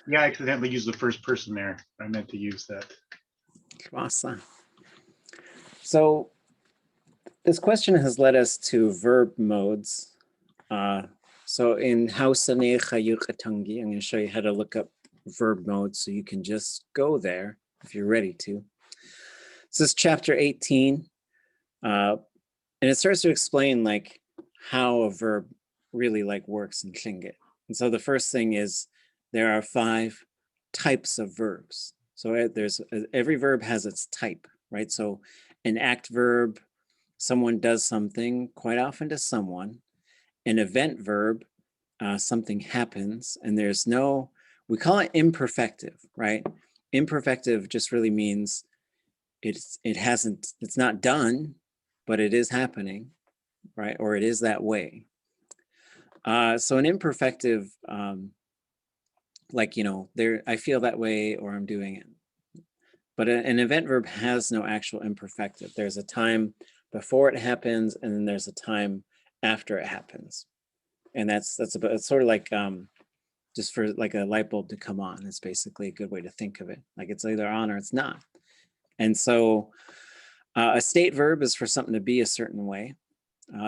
Yeah, I accidentally used the first person there. I meant to use that. Awesome. So this question has led us to verb modes. So in Hausa ne Chayukatangi, I'm going to show you how to look up verb modes so you can just go there if you're ready to. This is chapter 18, and it starts to explain like how a verb really like works in Tlingit. And so the first thing is there are 5 types of verbs. So there's every verb has its type, right? So an act verb, someone does something, quite often to someone. An event verb, something happens, and there's no, we call it imperfective, right? Imperfective just really means it's not done, but it is happening, right? Or it is that way. So an imperfective, like, you know, I feel that way or I'm doing it. But an event verb has no actual imperfective. There's a time before it happens, and then there's a time after it happens. And it's sort of like just for like a light bulb to come on. It's basically a good way to think of it. Like it's either on or it's not. And so a state verb is for something to be a certain way.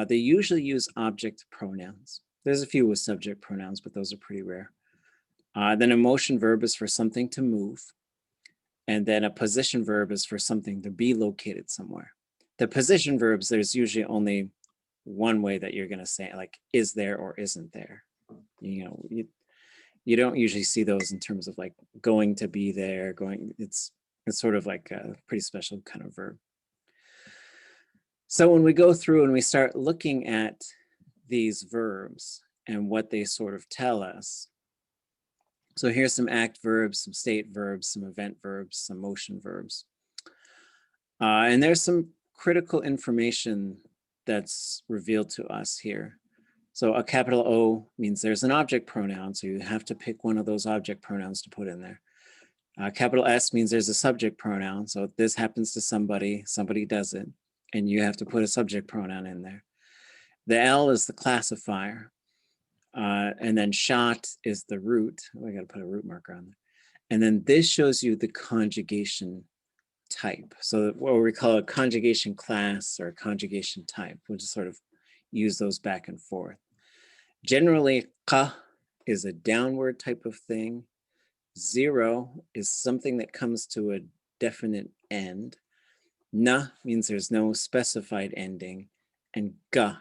They usually use object pronouns. There's a few with subject pronouns, but those are pretty rare. Then a motion verb is for something to move. And then a position verb is for something to be located somewhere. The position verbs, there's usually only one way that you're going to say, like, is there or isn't there. You know, you don't usually see those in terms of like going to be there, going, it's sort of like a pretty special kind of verb. So when we go through and we start looking at these verbs and what they sort of tell us, so here's some act verbs, some state verbs, some event verbs, some motion verbs. And there's some critical information that's revealed to us here. So a capital O means there's an object pronoun, so you have to pick one of those object pronouns to put in there. Capital S means there's a subject pronoun, so if this happens to somebody, somebody does it, and you have to put a subject pronoun in there. The L is the classifier. And then shot is the root. Oh, I got to put a root marker on there. And then this shows you the conjugation type. So what we call a conjugation class or a conjugation type. We'll just sort of use those back and forth. Generally, ka is a downward type of thing. 0 is something that comes to a definite end. Na means there's no specified ending. And ga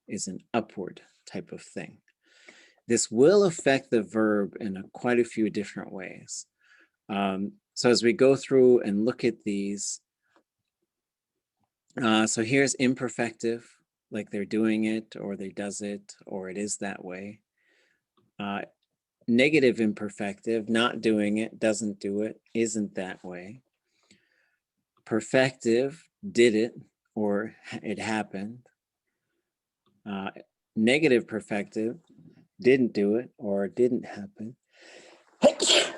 is an upward type of thing. This will affect the verb in quite a few different ways. So as we go through and look at these, so here's imperfective, like they're doing it, or they does it, or it is that way. Negative imperfective, not doing it, doesn't do it, isn't that way. Perfective, did it, or it happened. Negative perfective, didn't do it or didn't happen. Future.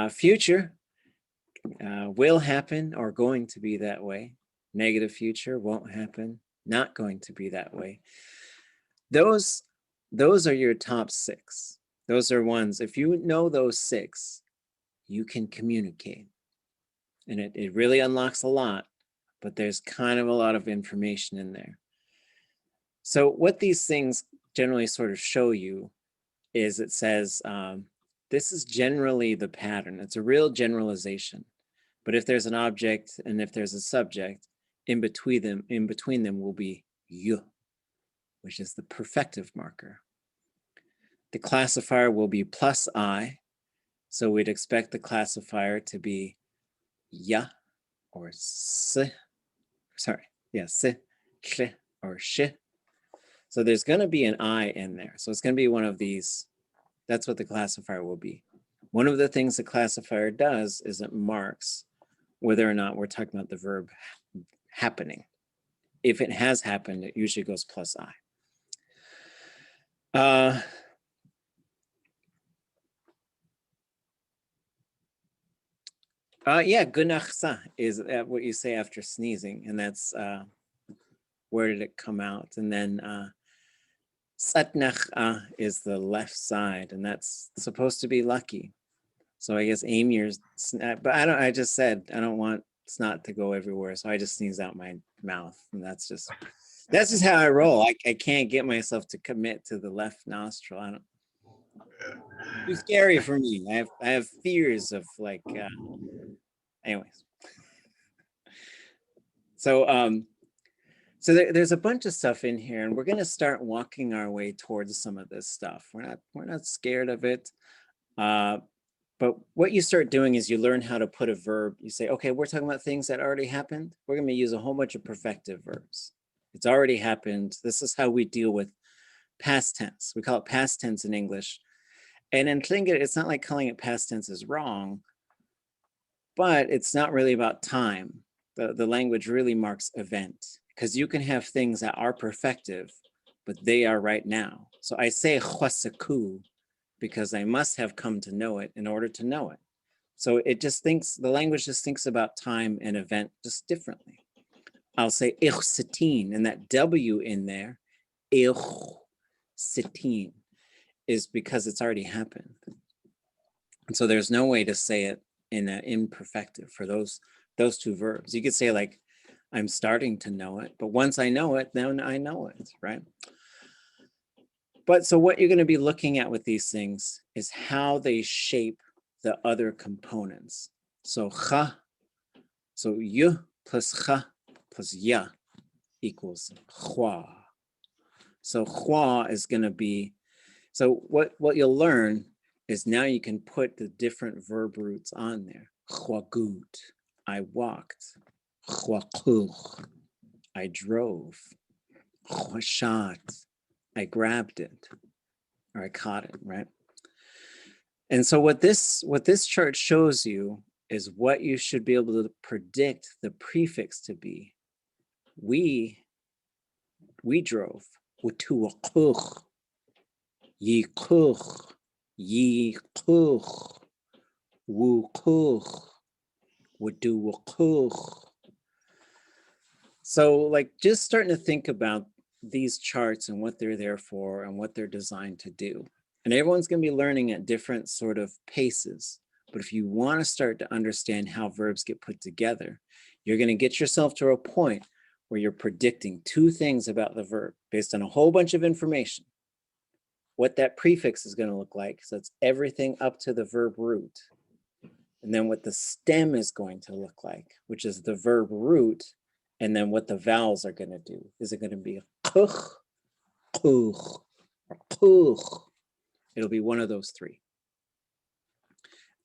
Future will happen or going to be that way. Negative future won't happen, not going to be that way. Those are your top 6. Those are ones, if you know those 6, you can communicate. And it really unlocks a lot, but there's kind of a lot of information in there. So what these things generally sort of show you is it says, this is generally the pattern. It's a real generalization. But if there's an object and if there's a subject, in between them will be you, which is the perfective marker. The classifier will be plus I, so we'd expect the classifier to be ya or si, sorry, yeah, si, sh, or sh. So there's going to be an I in there. So it's going to be one of these. That's what the classifier will be. One of the things the classifier does is it marks whether or not we're talking about the verb happening. If it has happened, it usually goes plus I. Yeah, gunachsa is what you say after sneezing, and that's where did it come out? And then satnach is the left side, and that's supposed to be lucky. So I guess aim your snot, but I just said I don't want snot to go everywhere, so I just sneeze out my mouth, and that's just how I roll. I can't get myself to commit to the left nostril. I don't. Too scary for me. I have fears of like. Anyways, so so there's a bunch of stuff in here, and we're gonna start walking our way towards some of this stuff. We're not scared of it. But what you start doing is you learn how to put a verb. You say, okay, we're talking about things that already happened. We're going to use a whole bunch of perfective verbs. It's already happened. This is how we deal with past tense. We call it past tense in English. And in Tlingit, it's not like calling it past tense is wrong, but it's not really about time. The language really marks event, because you can have things that are perfective, but they are right now. So I say chwasaku, because I must have come to know it in order to know it. So it just thinks, the language just thinks about time and event just differently. I'll say ich sitin, and that W in there, ich sitin, is because it's already happened. And so there's no way to say it in an imperfective for those two verbs. You could say like, I'm starting to know it, but once I know it, then I know it, right? But so what you're going to be looking at with these things is how they shape the other components. So cha, so y plus cha plus ya equals hua. So hua is going to be, so what you'll learn is now you can put the different verb roots on there. Huagut, I walked. Huakuch, I drove. Huashat, I grabbed it, or I caught it, right? And so what this chart shows you is what you should be able to predict the prefix to be. We drove. Wutuwakuch, yikuch, yikuch, wukuch, wuduwakuch. So like just starting to think about these charts and what they're there for and what they're designed to do. And everyone's going to be learning at different sort of paces. But if you want to start to understand how verbs get put together, you're going to get yourself to a point where you're predicting two things about the verb based on a whole bunch of information. What that prefix is going to look like, so it's everything up to the verb root. And then what the stem is going to look like, which is the verb root, and then what the vowels are going to do. Is it going to be kuch, kuch, or kuch? It'll be one of those three.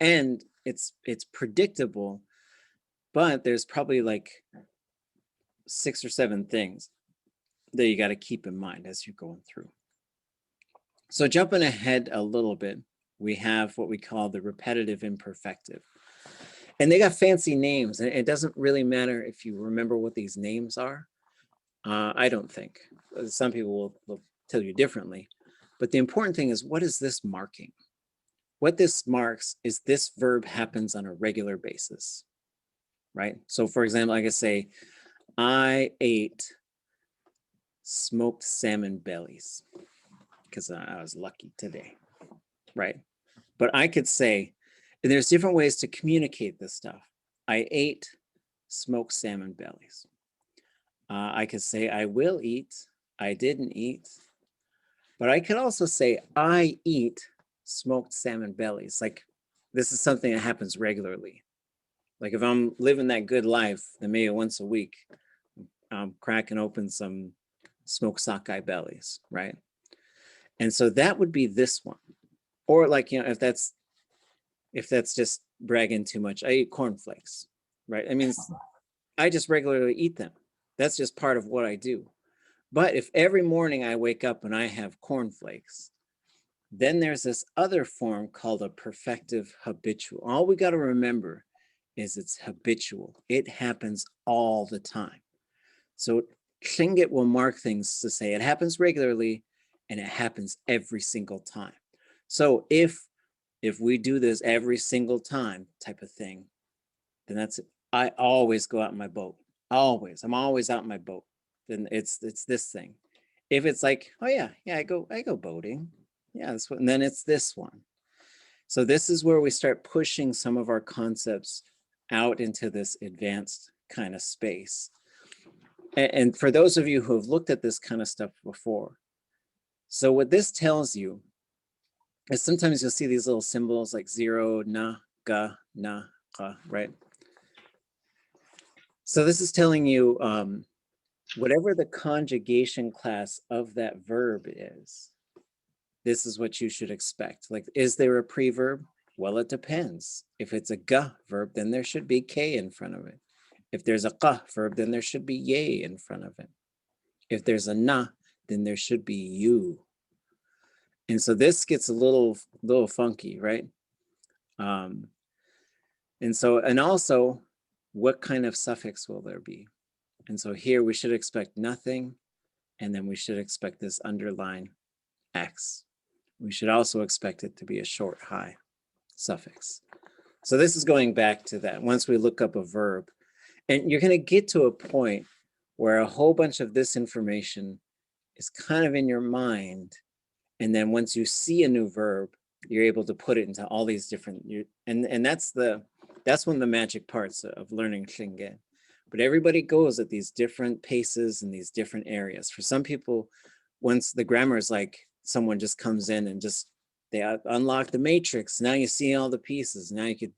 And it's predictable, but there's probably like 6 or 7 things that you got to keep in mind as you're going through. So jumping ahead a little bit, we have what we call the repetitive imperfective. And they got fancy names, and it doesn't really matter if you remember what these names are. I don't think. Some people will tell you differently. But the important thing is, what is this marking? What this marks is this verb happens on a regular basis, right? So for example, I could say, I ate smoked salmon bellies because I was lucky today, right? But I could say, and there's different ways to communicate this stuff. I ate smoked salmon bellies. I could say, I will eat, I didn't eat. But I could also say, I eat smoked salmon bellies. Like this is something that happens regularly. Like if I'm living that good life, then maybe once a week, I'm cracking open some smoked sockeye bellies, right? And so that would be this one. Or like, if that's just bragging too much, I eat cornflakes, right? I mean, I just regularly eat them. That's just part of what I do. But if every morning I wake up and I have cornflakes, then there's this other form called a perfective habitual. All we got to remember is it's habitual. It happens all the time. So Tlingit will mark things to say it happens regularly and it happens every single time. So if we do this every single time type of thing, then that's it. I always go out in my boat. Always. I'm always out in my boat. Then it's this thing. If it's like, oh yeah, I go boating. Yeah, that's what, and then it's this one. So this is where we start pushing some of our concepts out into this advanced kind of space. And for those of you who have looked at this kind of stuff before, so what this tells you is sometimes you'll see these little symbols like 0, na, ga, right? So this is telling you whatever the conjugation class of that verb is, this is what you should expect. Like, is there a preverb? Well, it depends. If it's a ga verb, then there should be k in front of it. If there's a qa verb, then there should be ye in front of it. If there's a na, then there should be you. And so this gets a little funky, right? And also, what kind of suffix will there be? And so here we should expect nothing, and then we should expect this underline x. We should also expect it to be a short high suffix. So this is going back to that. Once we look up a verb, and you're going to get to a point where a whole bunch of this information is kind of in your mind. And then once you see a new verb, you're able to put it into all these different, and that's one of the magic parts of learning Tlingit. But everybody goes at these different paces in these different areas. For some people, once the grammar is like someone just comes in and just, they unlock the matrix. Now you see all the pieces. Now you could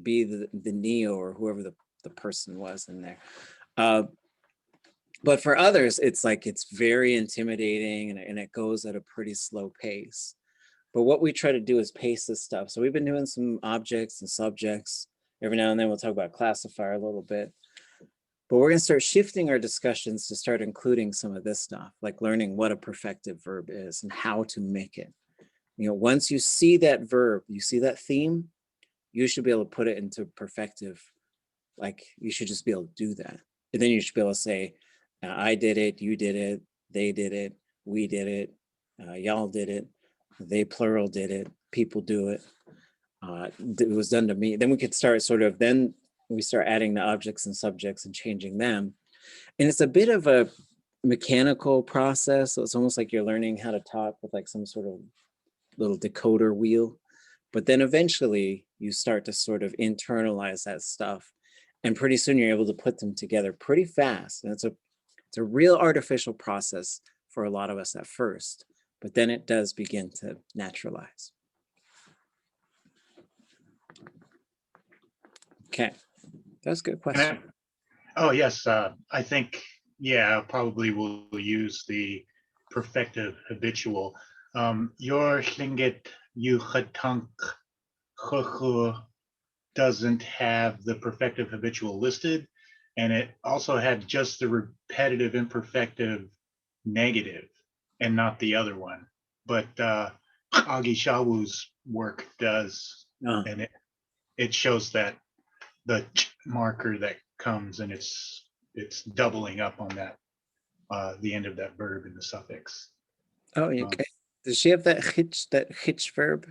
be the Neo or whoever the person was in there. But for others, it's like, it's very intimidating and it goes at a pretty slow pace. But what we try to do is pace this stuff. So we've been doing some objects and subjects. Every now and then we'll talk about classifier a little bit. But we're going to start shifting our discussions to start including some of this stuff, like learning what a perfective verb is and how to make it. You know, once you see that verb, you see that theme, you should be able to put it into perfective. Like, you should just be able to do that. And then you should be able to say, I did it, you did it, they did it, we did it, y'all did it, they plural did it, people do it, it was done to me. Then we could start then we start adding the objects and subjects and changing them. And it's a bit of a mechanical process. So it's almost like you're learning how to talk with like some sort of little decoder wheel. But then eventually you start to sort of internalize that stuff. And pretty soon you're able to put them together pretty fast. And it's a real artificial process for a lot of us at first, but then it does begin to naturalize. Okay, that's a good question. Oh, yes. I think, yeah, probably we'll use the perfective habitual. Your Tlingit Yuchatank doesn't have the perfective habitual listed, and it also had just the repetitive imperfective negative and not the other one. But Agi Shawu's work does, and it shows that the marker that comes, and it's doubling up on that the end of that verb in the suffix. Oh, okay. Does she have that hitch verb?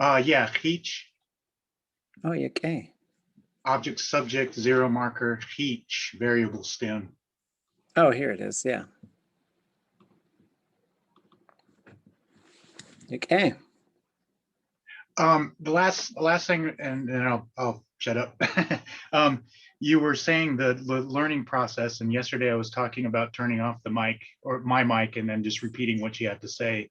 Yeah, hitch. Oh, okay. Object, subject, zero marker, hitch, variable stem. Oh, here it is. Yeah. Okay. The last thing, and then I'll shut up. You were saying the learning process, and yesterday I was talking about turning off the mic, or my mic, and then just repeating what you had to say.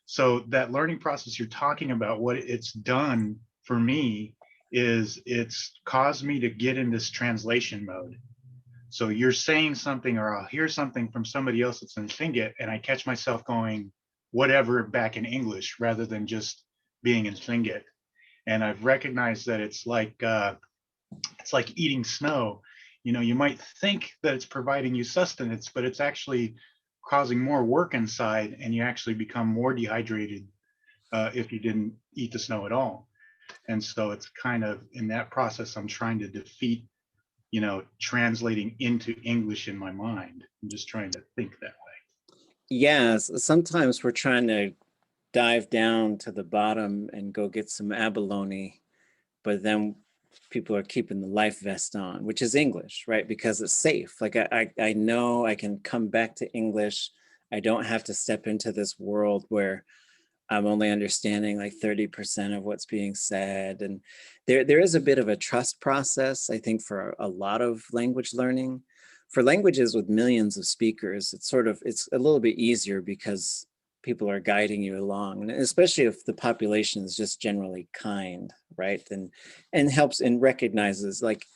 So that learning process you're talking about, what it's done for me is it's caused me to get in this translation mode. So you're saying something, or I'll hear something from somebody else that's in Tlingit, and I catch myself going whatever back in English rather than just being in Tlingit. And I've recognized that it's like eating snow. You know, you might think that it's providing you sustenance, but it's actually causing more work inside, and you actually become more dehydrated if you didn't eat the snow at all. And so it's kind of in that process I'm trying to defeat, you know, translating into English in my mind. I'm just trying to think that way. Yes, sometimes we're trying to dive down to the bottom and go get some abalone, but then people are keeping the life vest on, which is English, right? Because it's safe. Like I know I can come back to English. I don't have to step into this world where I'm only understanding like 30% of what's being said. And there is a bit of a trust process, I think, for a lot of language learning. For languages with millions of speakers, it's a little bit easier because people are guiding you along, and especially if the population is just generally kind, right? And helps and recognizes, like,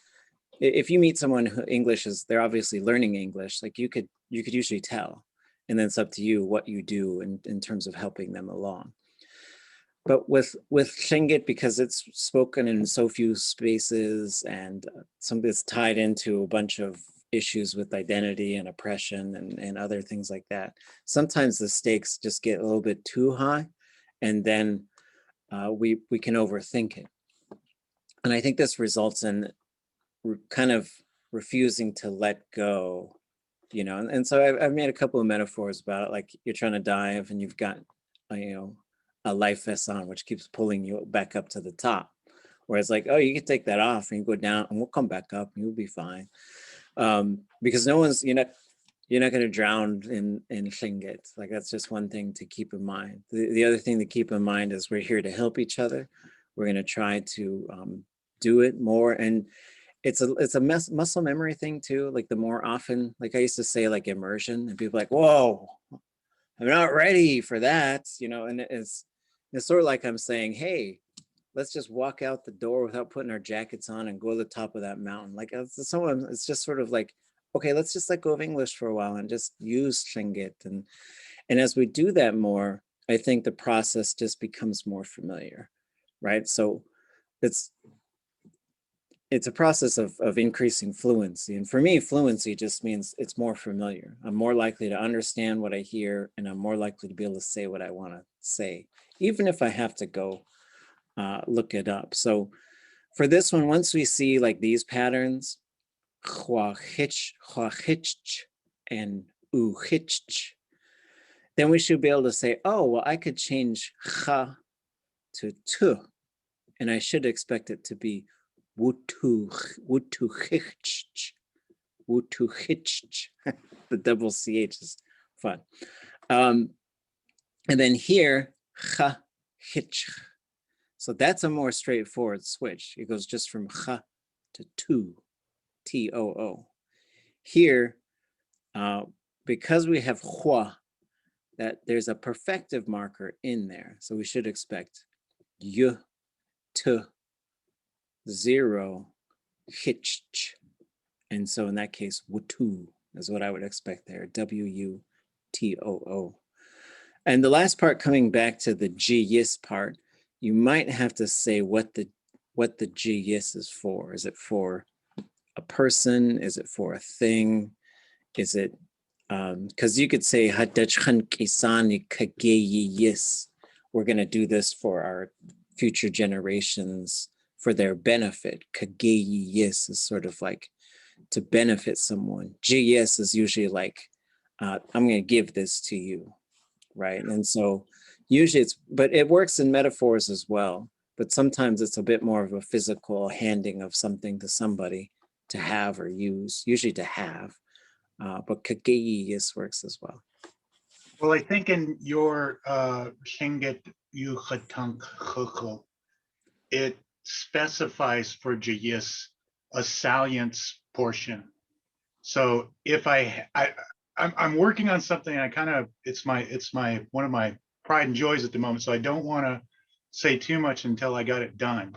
if you meet someone who English is, they're obviously learning English, like you could usually tell. And then it's up to you what you do in terms of helping them along. But with Tlingit, because it's spoken in so few spaces and some of it's tied into a bunch of issues with identity and oppression and other things like that, sometimes the stakes just get a little bit too high, and then we can overthink it. And I think this results in kind of refusing to let go, you know. And so I've made a couple of metaphors about it, like you're trying to dive and you've got, you know, a life vest on, which keeps pulling you back up to the top. Whereas like, oh, you can take that off and you go down and we'll come back up and you'll be fine. Because you're not going to drown in Tlingit. Like that's just one thing to keep in mind. The other thing to keep in mind is we're here to help each other. We're going to try to do it more. And it's a muscle memory thing too. Like the more often, like I used to say like immersion, and people are like, whoa, I'm not ready for that, you know. And it's sort of like I'm saying, hey, let's just walk out the door without putting our jackets on and go to the top of that mountain. Like it's just sort of like, okay, let's just let go of English for a while and just use Tlingit. And as we do that more, I think the process just becomes more familiar, right? So it's a process of increasing fluency. And for me, fluency just means it's more familiar. I'm more likely to understand what I hear, and I'm more likely to be able to say what I want to say, even if I have to go look it up. So for this one, once we see like these patterns, and then we should be able to say, oh, well, I could change cha to tu, and I should expect it to be wutuchich. The double ch is fun. And then here, cha hitch. So that's a more straightforward switch. It goes just from cha to tu, T-O-O. Here, because we have hua, that there's a perfective marker in there. So we should expect y, t, 0, hitch. And so in that case, wutu is what I would expect there, W-U-T-O-O. And the last part, coming back to the G-yis part, you might have to say what the G-yis is for. Is it for a person? Is it for a thing? Is it, because you could say, we're going to do this for our future generations for their benefit. Kageyis is sort of like to benefit someone. Gs is usually like, I'm going to give this to you, right? And so usually but it works in metaphors as well. But sometimes it's a bit more of a physical handing of something to somebody to have or use, usually to have. But kageyis works as well. Well, I think in your Tlingit Yuchatán Chukul, it specifies for Jayis a salience portion. So if I'm working on something, I kind of, it's my one of my pride and joys at the moment. So I don't want to say too much until I got it done.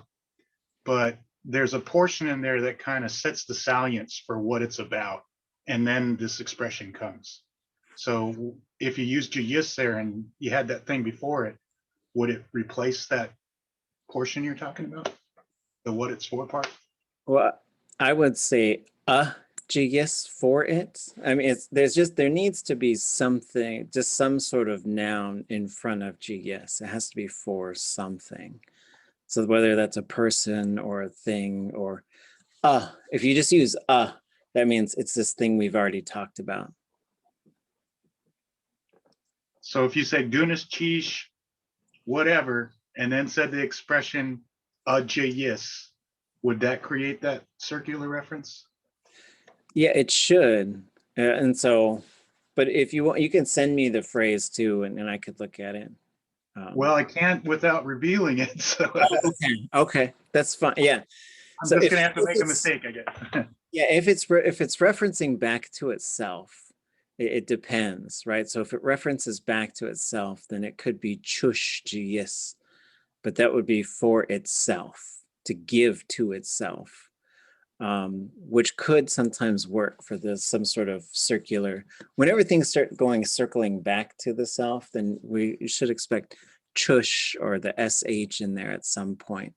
But there's a portion in there that kind of sets the salience for what it's about. And then this expression comes. So if you used Jayis there and you had that thing before it, would it replace that portion you're talking about? The what it's for part? Well, I would say GS for it. I mean, there needs to be something, just some sort of noun in front of GS. It has to be for something. So whether that's a person or a thing or if you just use that means it's this thing we've already talked about. So if you say Gunas Chish, whatever, and then said the expression JYS, Would that create that circular reference? Yeah, it should. And so, but if you want, you can send me the phrase too, and I could look at it. Well, I can't without revealing it, so Okay, okay, that's fine. Yeah. I'm So just if, gonna have to if make a it's mistake, I guess. yeah, if it's referencing back to itself, it depends, right? So if it references back to itself, then it could be chush yes, but that would be for itself, to give to itself. Which could sometimes work for this some sort of circular. Whenever things start going circling back to the self, then we should expect chush or the sh in there at some point.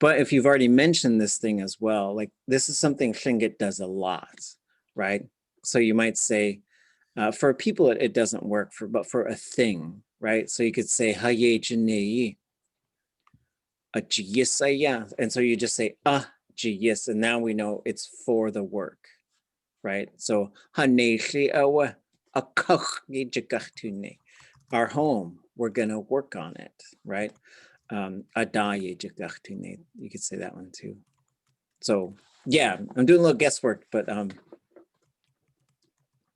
But if you've already mentioned this thing as well, like this is something Tlingit does a lot, right? So you might say, for people it doesn't work for, but for a thing, right? So you could say haye jine, and so you just say yes, and now we know it's for the work, right? So our home, we're gonna work on it, right? You could say that one too. So yeah, I'm doing a little guesswork, but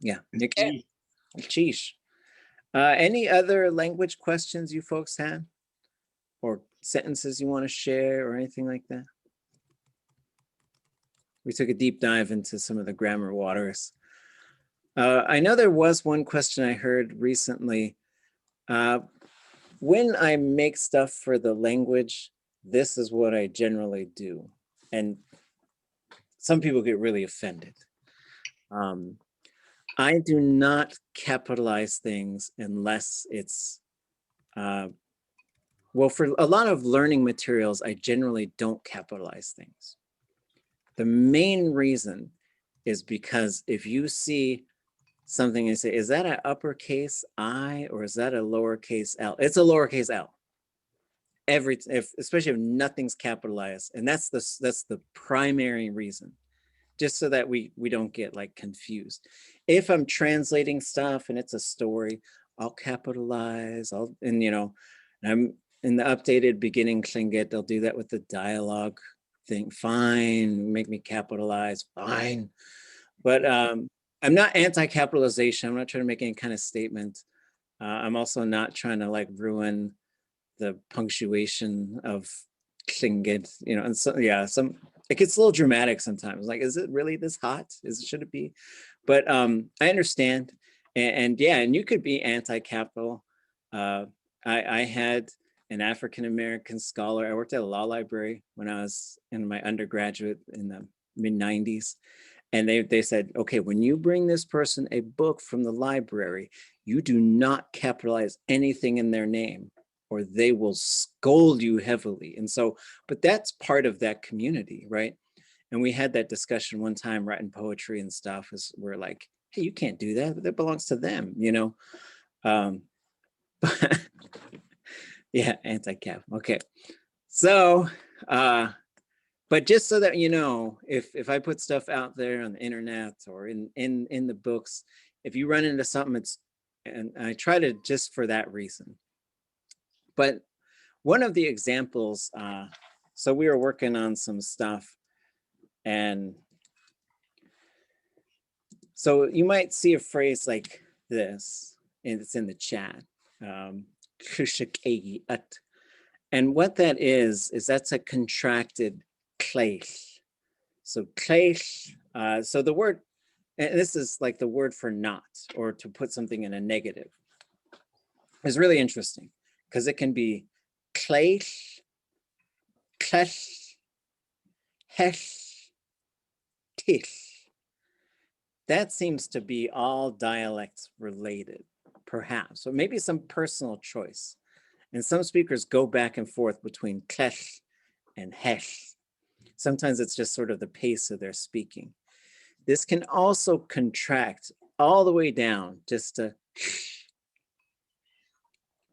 yeah, you can. Sheesh. Any other language questions you folks had, or sentences you want to share, or anything like that? We took a deep dive into some of the grammar waters. I know there was one question I heard recently. When I make stuff for the language, this is what I generally do. And some people get really offended. I do not capitalize things unless it's, well, for a lot of learning materials, I generally don't capitalize things. The main reason is because if you see something and say, is that an uppercase I or is that a lowercase l? It's a lowercase l. Especially if nothing's capitalized, and that's the primary reason, just so that we don't get like confused. If I'm translating stuff and it's a story, I'll capitalize. And I'm in the updated beginning Tlingit, they'll do that with the dialogue thing. Fine, make me capitalize. Fine, but I'm not anti-capitalization. I'm not trying to make any kind of statement. I'm also not trying to like ruin the punctuation of Tlingit, and so yeah, it gets a little dramatic sometimes. Like, is it really this hot? Should it be? But I understand, and yeah, and you could be anti-capital. I had an African American scholar. I worked at a law library when I was in my undergraduate in the mid '90s. And they said, okay, when you bring this person a book from the library, you do not capitalize anything in their name or they will scold you heavily. And so, but that's part of that community, right? And we had that discussion one time writing poetry and stuff, is we're like, hey, you can't do that. That belongs to them, but yeah, anti-cap. Okay. So, but just so that you know, if I put stuff out there on the internet or in the books, if you run into something, and I try to, just for that reason. But one of the examples, so we were working on some stuff, and so you might see a phrase like this, and it's in the chat. And what that is that's a contracted kleich. So kleich, so the word, and this is like the word for not, or to put something in a negative, is really interesting because it can be kleich, klech, hech, tich. That seems to be all dialects related, perhaps, or maybe some personal choice. And some speakers go back and forth between klech and hech. Sometimes it's just sort of the pace of their speaking. This can also contract all the way down just to.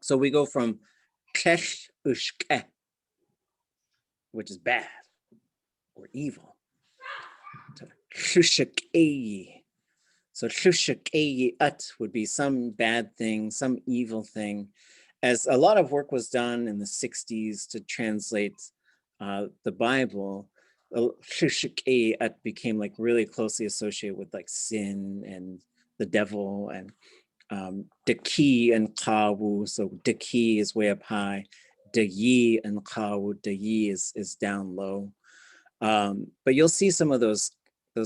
So we go from klech ushke, which is bad or evil, to shushakei. So shushakei ut would be some bad thing, some evil thing. As a lot of work was done in the 60s to translate the Bible, it became like really closely associated with like sin and the devil, and Daki and Kawu. So Daki is way up high. Dayi and Kawu, Dayi is down low. But you'll see some of those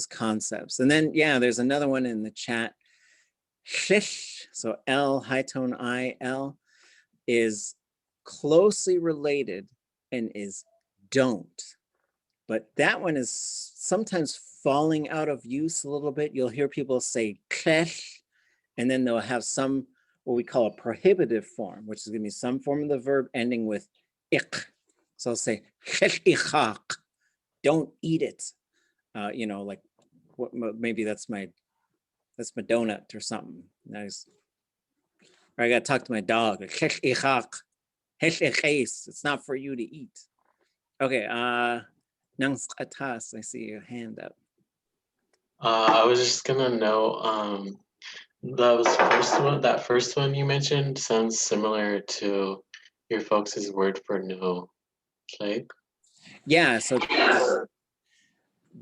concepts. And then, yeah, there's another one in the chat. Shish, so L, high tone I, L, is closely related and is don't. But that one is sometimes falling out of use a little bit. You'll hear people say klesh, and then they'll have some, what we call a prohibitive form, which is gonna be some form of the verb ending with ik. So I'll say, don't eat it. You know, like what, maybe that's my donut or something. Nice. Or I gotta talk to my dog. It's not for you to eat. Okay, Nang Atas, I see your hand up. I was just gonna know, that first one you mentioned sounds similar to your folks' word for no, like. Yeah, so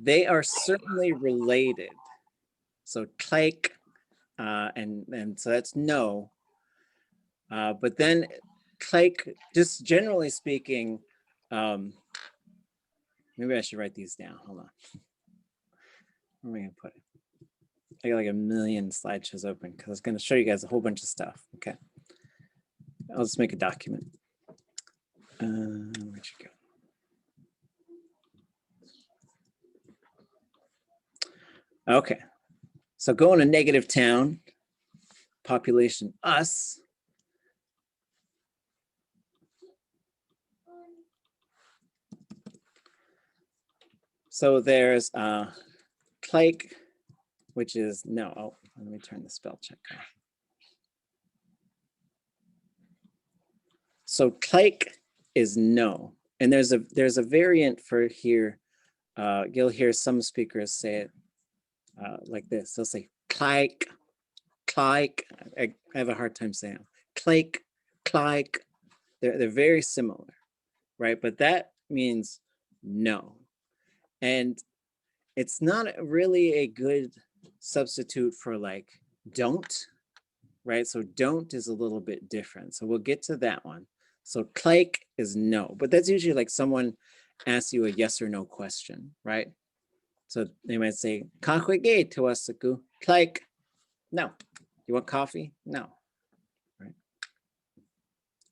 they are certainly related. So tlake, and so that's no. But then tlake, just generally speaking, maybe I should write these down. Hold on. Where am I gonna put it? I got like a million slideshows open because I was gonna show you guys a whole bunch of stuff. Okay. I'll just make a document. Where'd you go? Okay, so going to negative town, population us. So there's Klake, which is no. Oh, let me turn the spell check off. So Klake is no, and there's a variant for here. You'll hear some speakers say it like this. They'll say Klike, Klike. I have a hard time saying it. Klake, Klike. They're very similar, right? But that means no. And it's not really a good substitute for like don't, right? So don't is a little bit different. So we'll get to that one. So klike is no, but that's usually like someone asks you a yes or no question, right? So they might say, "Kakwege to wasaku." Klike, no. You want coffee? No. Right?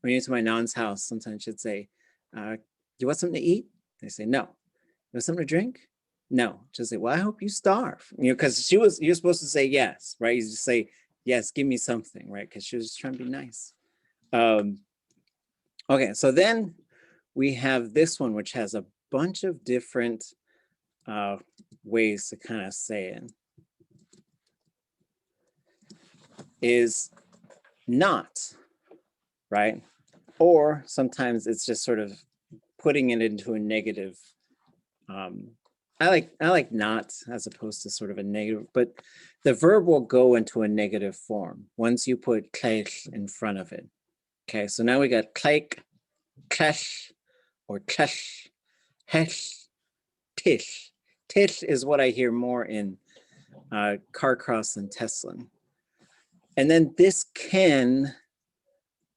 When you're to my non's house, sometimes she'd say, "You want something to eat?" They say, "No." "You want something to drink?" No. She'll say, "Well, I hope you starve." You know, because you're supposed to say yes, right? You just say, "Yes, give me something," right? Because she was just trying to be nice. Okay, so then we have this one, which has a bunch of different ways to kind of say it. Is not, right? Or sometimes it's just sort of putting it into a negative. I like not as opposed to sort of a negative, but the verb will go into a negative form once you put kleich in front of it. Okay, so now we got kleich, klesh, or klesh, hesh, tish. Tish is what I hear more in Carcross and Teslin. And then this can,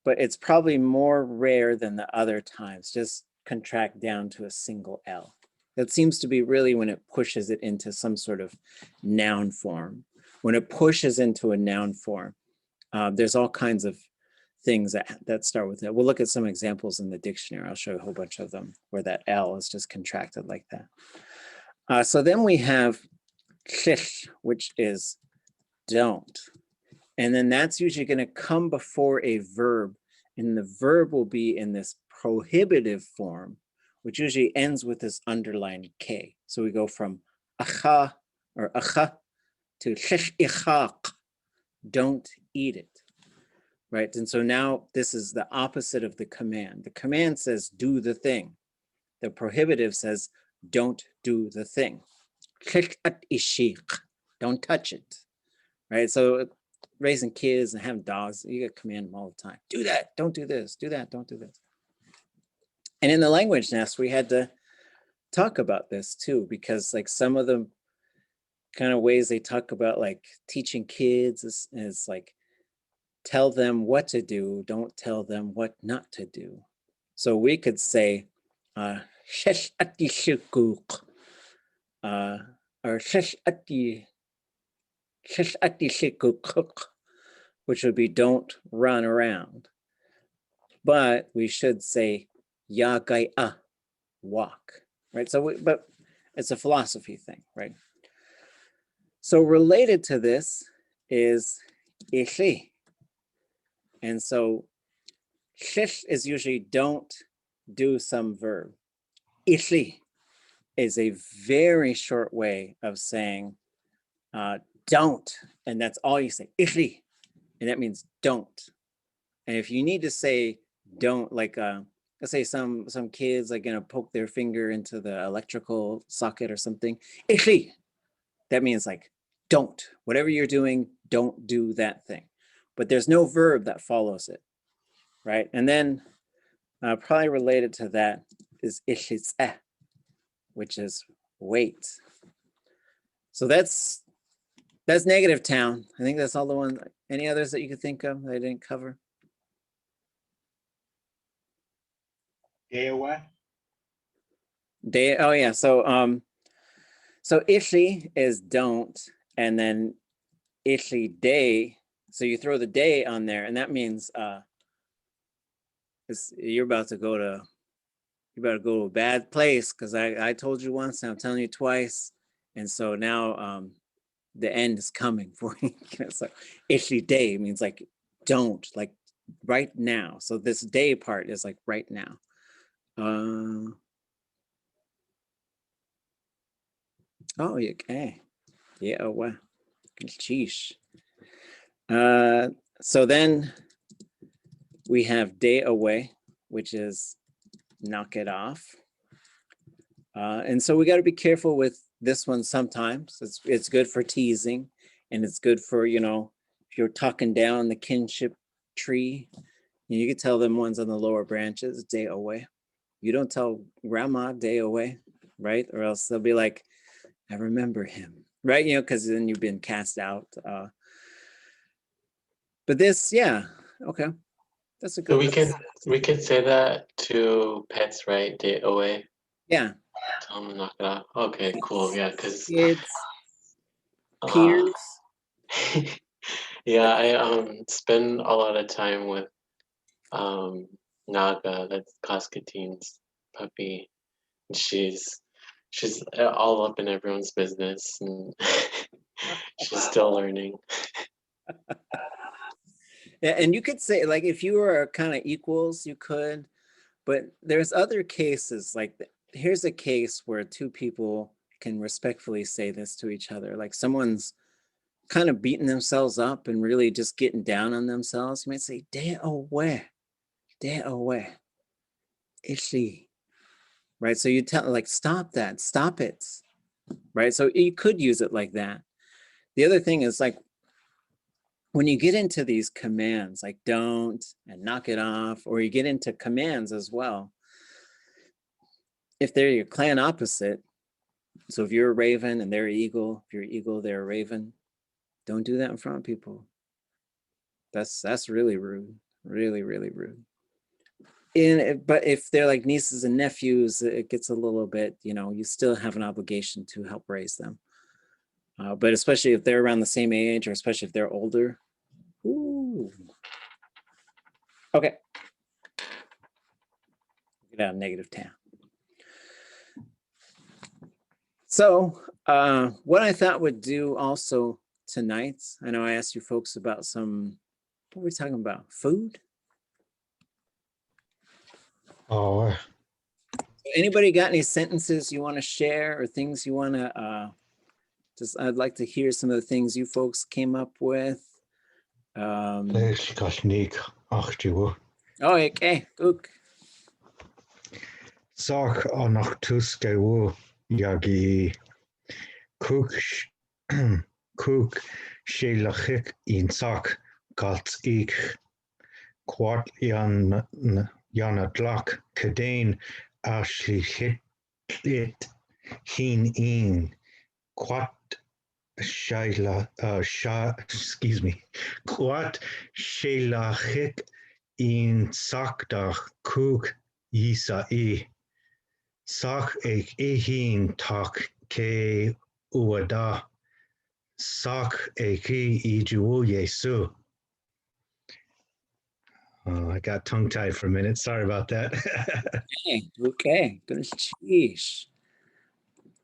but it's probably more rare than the other times, just contract down to a single L. That seems to be really when it pushes it into some sort of noun form. When it pushes into a noun form, there's all kinds of things that start with it. We'll look at some examples in the dictionary. I'll show you a whole bunch of them where that L is just contracted like that. So then we have shish, which is don't. And then that's usually going to come before a verb, and the verb will be in this prohibitive form, which usually ends with this underlined K. So we go from acha or acha to ichaq, don't eat it, right? And so now this is the opposite of the command. The command says do the thing. The prohibitive says don't do the thing. Don't touch it, right? So raising kids and having dogs, you got to command them all the time. Do that, don't do this, do that, don't do this. And in the language nest, we had to talk about this too, because like some of the kind of ways they talk about like teaching kids is like, tell them what to do, don't tell them what not to do. So we could say, shesh ati shikuk, or shesh ati shikuk, which would be don't run around. But we should say ya gai a, walk, right? So, but it's a philosophy thing, right? So related to this is ishi. And so shish is usually don't do some verb. Ishi is a very short way of saying don't, and that's all you say, ishi, and that means don't. And if you need to say don't, like let's say some kids like gonna poke their finger into the electrical socket or something, ishi, that means like don't, whatever you're doing, don't do that thing. But there's no verb that follows it, right? And then probably related to that is ishitse, which is wait. So that's negative town. I think that's all the one. Any others that you could think of that I didn't cover? AOY? Day. Oh yeah. So so ishi is don't, and then ishi day. So you throw the day on there, and that means you're about to go to a bad place, because I told you once, and I'm telling you twice, and so now the end is coming for you. So ishi day means like don't, like right now. So this day part is like right now. Oh, okay. Yeah, oh, wow. Sheesh. So then we have day away, which is knock it off. And so we got to be careful with this one sometimes. It's good for teasing, and it's good for, you know, if you're talking down the kinship tree, you can tell them ones on the lower branches, day away. You don't tell grandma day away, right? Or else they'll be like, I remember him, right? You know, because then you've been cast out. But this, yeah, okay, that's a So good. we could say that to pets, right? Day away. Yeah, Tell them to knock it off. Okay, cool. Yeah, because it's peers. yeah, I spend a lot of time with Naga, that's Kaskatine's puppy. And she's all up in everyone's business, and she's still learning. Yeah, and you could say, like, if you were kind of equals, you could, but there's other cases, like here's a case where two people can respectfully say this to each other. Like someone's kind of beating themselves up and really just getting down on themselves. You might say, day away, is she? Right? So you tell, like, stop that, stop it. Right? So you could use it like that. The other thing is, like, when you get into these commands, like don't and knock it off, or you get into commands as well, if they're your clan opposite, so if you're a raven and they're an eagle, if you're an eagle, they're a raven, don't do that in front of people. That's really rude, really, really rude. But if they're like nieces and nephews, it gets a little bit, you know, you still have an obligation to help raise them. But especially if they're around the same age, or especially if they're older. Ooh. Okay. Get out of negative 10. So what I thought would do also tonight, I know I asked you folks about some, what were we talking about? Food? Oh, Anybody got any sentences you want to share, or things you want to, I'd like to hear some of the things you folks came up with. leis gasník achtiú. Oh, okay, good. Sach annach tuskeú yagi cook cook shélachik in sach galt ik quat yan yana dlak kadane ashli it hin in quat shaila excuse me quat shalachik in sakdach kuk isa sak ek ehin tak ke uada sak eki ijuo yesu. Oh, I got tongue-tied for a minute. Sorry about that. Okay. Sheesh.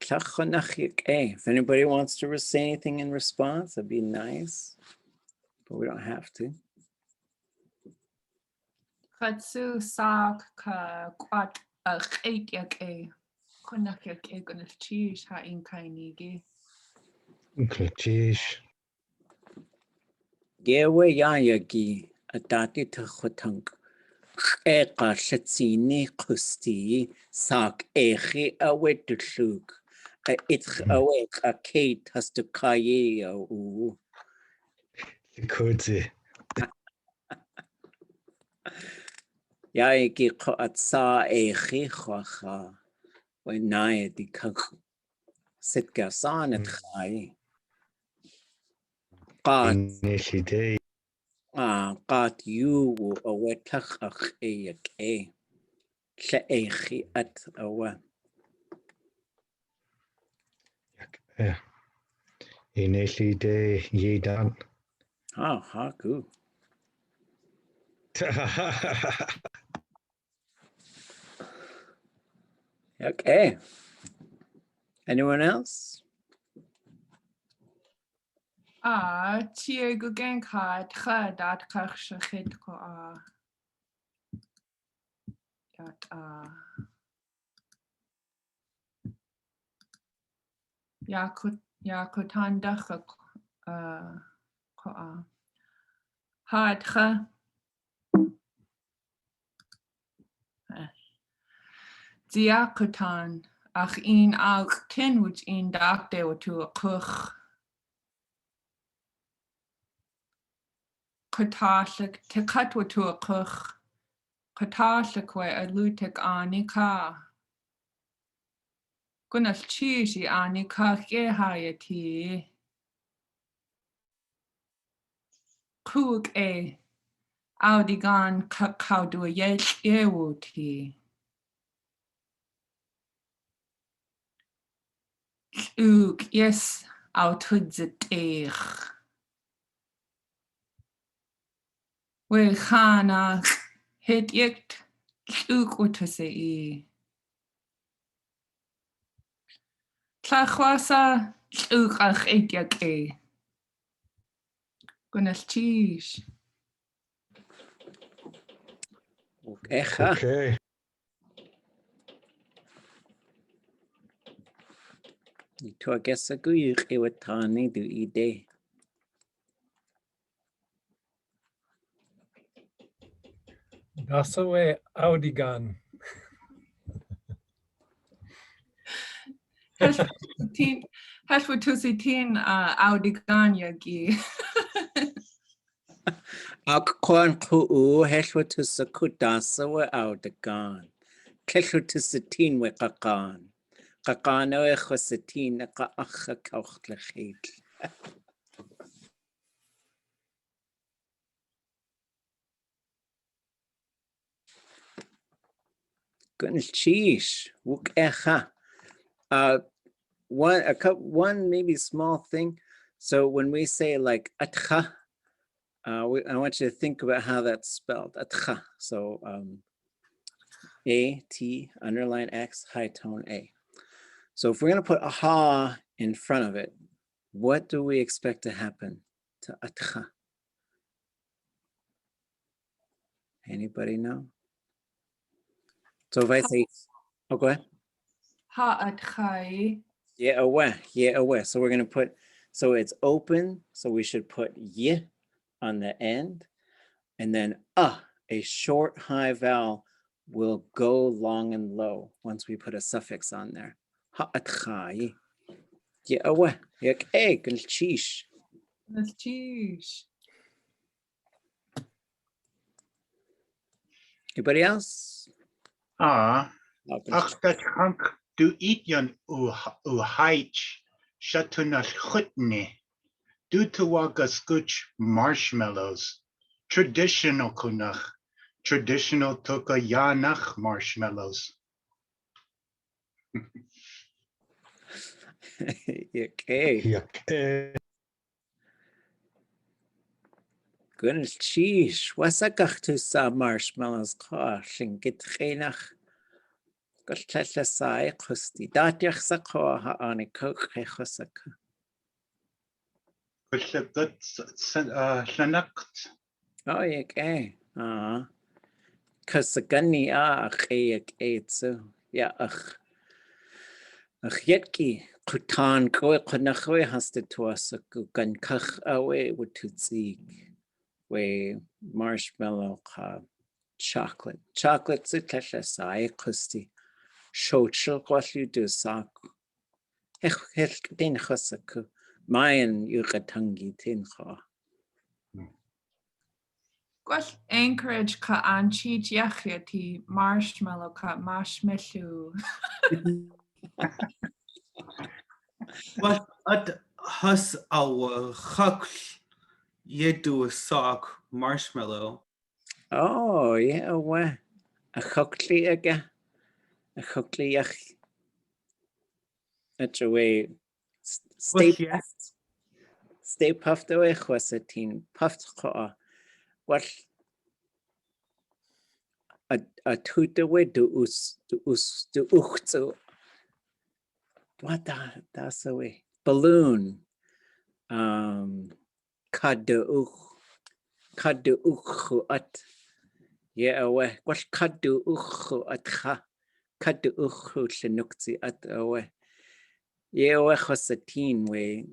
Okay. If anybody wants to say anything in response, that'd be nice, but we don't have to. Chatsu sak ka kwat chait yak kunak yak gunaf cheese ha in kainigi. Jeez. Gewe yayagi adati tukhutunk. Eka shatsini kusti sak echi awetushuk. It's awake a Kate has to kaye. Kurze. Yayagi ko at sa echi khwacha. When naya di kak sitka san at khai. Kat Initiate. kat you awetach ach eyak She echi at awa. Initiate yedan. Haku. Okay. Anyone else? Tier gugen ka dat kach shachit ko yat yakutan dach ko ha diakutan ach in alk tin which in dakte to a kuch Katashik te katwa to a kuch Katashik we a lutek anika Gunas chishi anika ye hayati Kuk Audigan kakau yewuti yes autudzit we khana hit yekt utuse Tlachwasa ach etyak Gunas cheese Okay. To I guess a good iwatani do ide. Dasawe Audigan. Hashwatusitin audigan yagi Akwan ku heshwa to sakudasa we audagan. Keshu to satin we kakan. Kakano echosatin ka acha kauchlechit. Goodness cheese. Wuk echa. One maybe small thing. So when we say like atcha, I want you to think about how that's spelled. Atcha. So A, T, underline X, high tone A. So if we're going to put a ha in front of it, what do we expect to happen to atcha? Anybody know? So if I say, oh, go ahead. ha atchai Yeah, away. So we're going to put, so it's open. So we should put y on the end. And then a short high vowel will go long and low once we put a suffix on there. Ha atchai. Yeah, away. Yak egg and cheese. That's cheese. Anybody else? Ach, that hunk Du ityan uhaich shatunach chutne. Du tuwaga scooch marshmallows. Traditional kunach. Traditional toka yanach marshmallows. Okay. Yuck. Gwnnw cheese. Wasagach tu sa marshmallows ka. Tlingit chenach. Gwlltella sai chwsti. Datiach sa ka ha ani coch chwsaka. Shanakt. Oh, okay. Cysagani ach tsu. Ja, ach yetki. Kutan koe kunachwe haste tuasaku gan kach awe wututsi. We marshmallow ka chocolate. Chocolate zitlella sai kusti. Shochel kwashu du sak. Hech din chasaku. Mayan yukatangi tin ka. Gwell encourage ka anchi diachia marshmallow ka marshmallow. Well, at hus our chakl yedu sock marshmallow. Oh, yeah, well. A chokli aga. A chokli ach. That's a way. Stay Well, yes. puffed. Stay puffed away, chwasatin. Puffed ka. What a toot away do uchtu. What that's away. Balloon. Kadu uchu at. Yeah, away. What kadu uchu at ha. Kadu uchu shenukti at away. Yeah, away chwasatin way.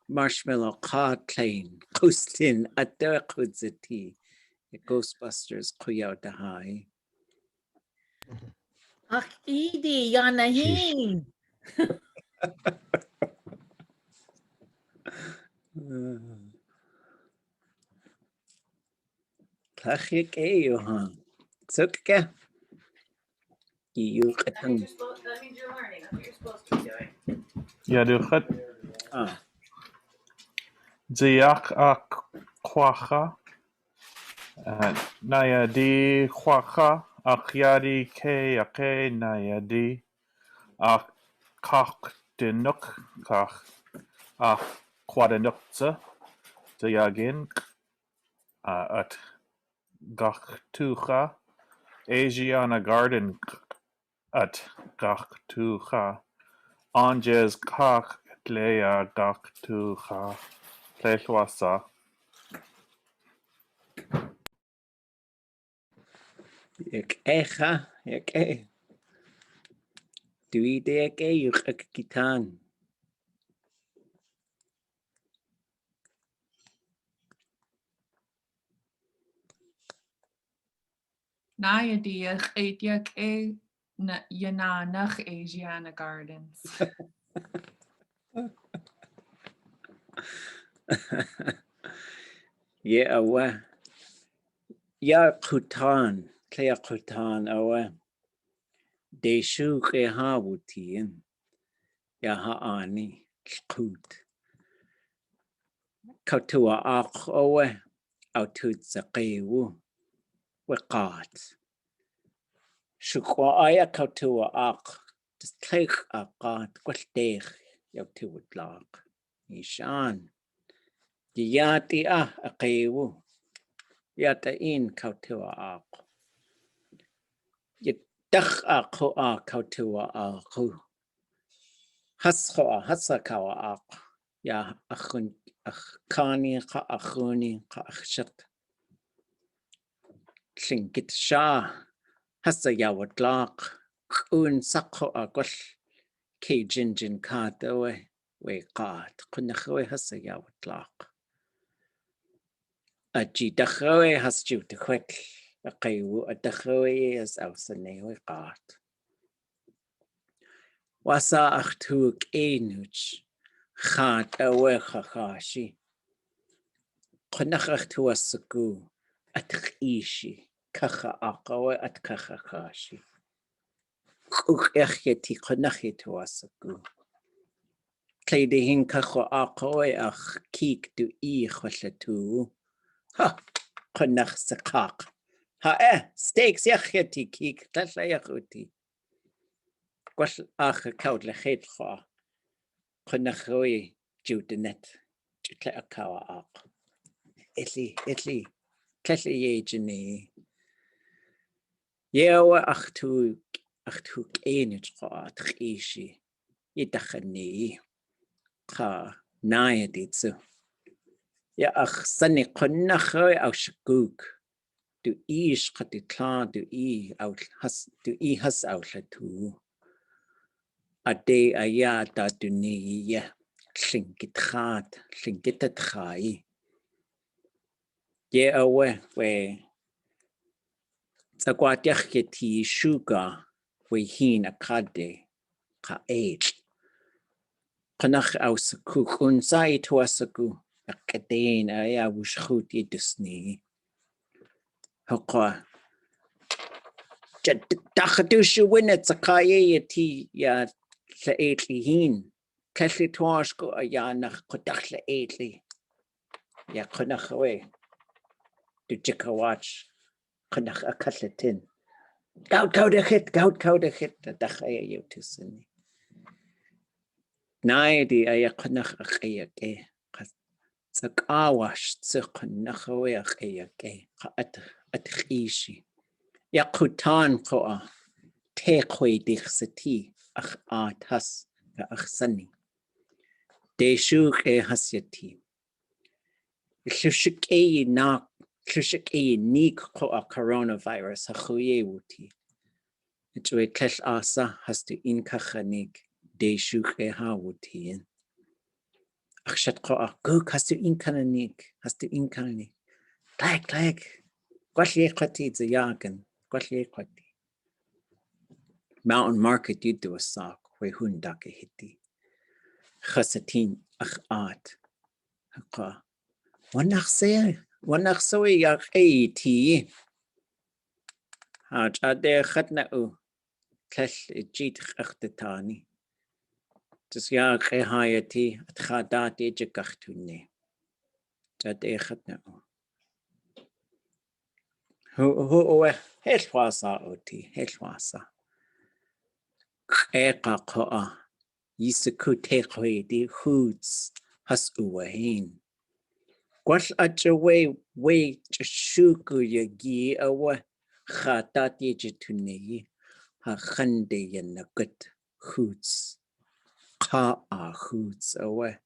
Marshmallow ka plain. Coastin at the kudzati. Ghostbusters kuyaw dahay. Ach, idi, yanahin. Klachik eyo ha. Tsukka. You That means you're learning. That's what you're supposed to be doing. Ja, du gaat ah. Ziak ak kwacha. Naya di kwacha. Akyadi ke ake naya di. Ak kak dinuk kak. Ak kwadanukza. Ziyagin. At gak tucha. Asiana garden at gak tucha. Anjes kak tlea gak tucha. Tleshwasa. Yak echa. Yak e. Dwi de yak e yuk ak kitan. Naya diach diach na yananach Asiana Gardens. Yeah, awa. Ya kutan. Klea kutan awa. De shu ke ha wutin. Ya ha ani. Kut. Kautua ak awa. Autut zaqiwu. Wiqat. Shukwa aya kautua ak. Just take akat. Kwalteich. Yaw tiwutlaq. Nishan. Yati aqiwu. Yata in kautua ak. Yadach aku kautua aku. Hasqa hasakawa ak. Ya akhun akhani ka akhuni ka akhshat. Tlingit sha. Hasa yawatlaq. Un sakho akol. Ke jinjin katawe. We qat. Kunakwe hasa yawatlaq. Aji dachawe has ju te kwek. Aqiwu adachawe as awsanewe qat. Wasa achtuk enuch. Khat awe khakashi. Kunach achtu asaku. Atakhishi. Kaha akawe at kakakashi. Echeti Konachitu Asaku. Kleide Hinkacho Akoi Ach Kik du I Chwellatu. Ha Konach Sakak. Ha steaks Yacheti Kik Tlasla Yachuti. Gwell ach y cawd le chyd chwa. Chynachoi jiw dynet. Jiw a cawa ach. Illi. Celli ie jyni. Iewa ach tu geinid chwa at chisi. I dachani. Cha nae ditsu. Ia ach sanni chynachoi au shagug. Du ish chati tla du I has au tu. A de a ya da dunia Tlingit chai. Ye awe we Zagwatiach yeti shuga we hin a kade ka age. Kanach ausaku unsai to asaku a kadein a ya wushut yedusni. Hokwa. Dachadushu winnet zakaye yeti ya le eitli hin. Kelly Twashko a ya nach kodachle eitli. Ya konach away. Du jikawatch. Konach a katletin. Gout a hit, a dachaya yotusini. Naidi a ya konach a kayake. Zakawash tsukonach away a kayake. At ishi. Ya kutan koa. Tekwe dich sati. Ach atas. Ach sunny. De shuk hasyati. Llushik nik ko a coronavirus ha chuye wuti. Itwe klech asa has to inkachanik de shuk ha wuti. Ach shat ko a guk has to inkachanik. Gleich. Gwalye kwati ze yagen. Gwalye kwati. Mountain market you do a sock we hundake hiti. Chasatin ach at. Hakwa. Wanach soe yak ti. Haj ade khatna u. Klech jit achtetani. Dus yak hayati at khadati jakachtuni. Ade khatna u. Hu helwasa oti helwasa. Eka koa. Yisaku tekwe di hoods has uwahin. Gwall ajawe we shuku yagi awa khatati jituni ha khande yanagut hoods ka a hoods awa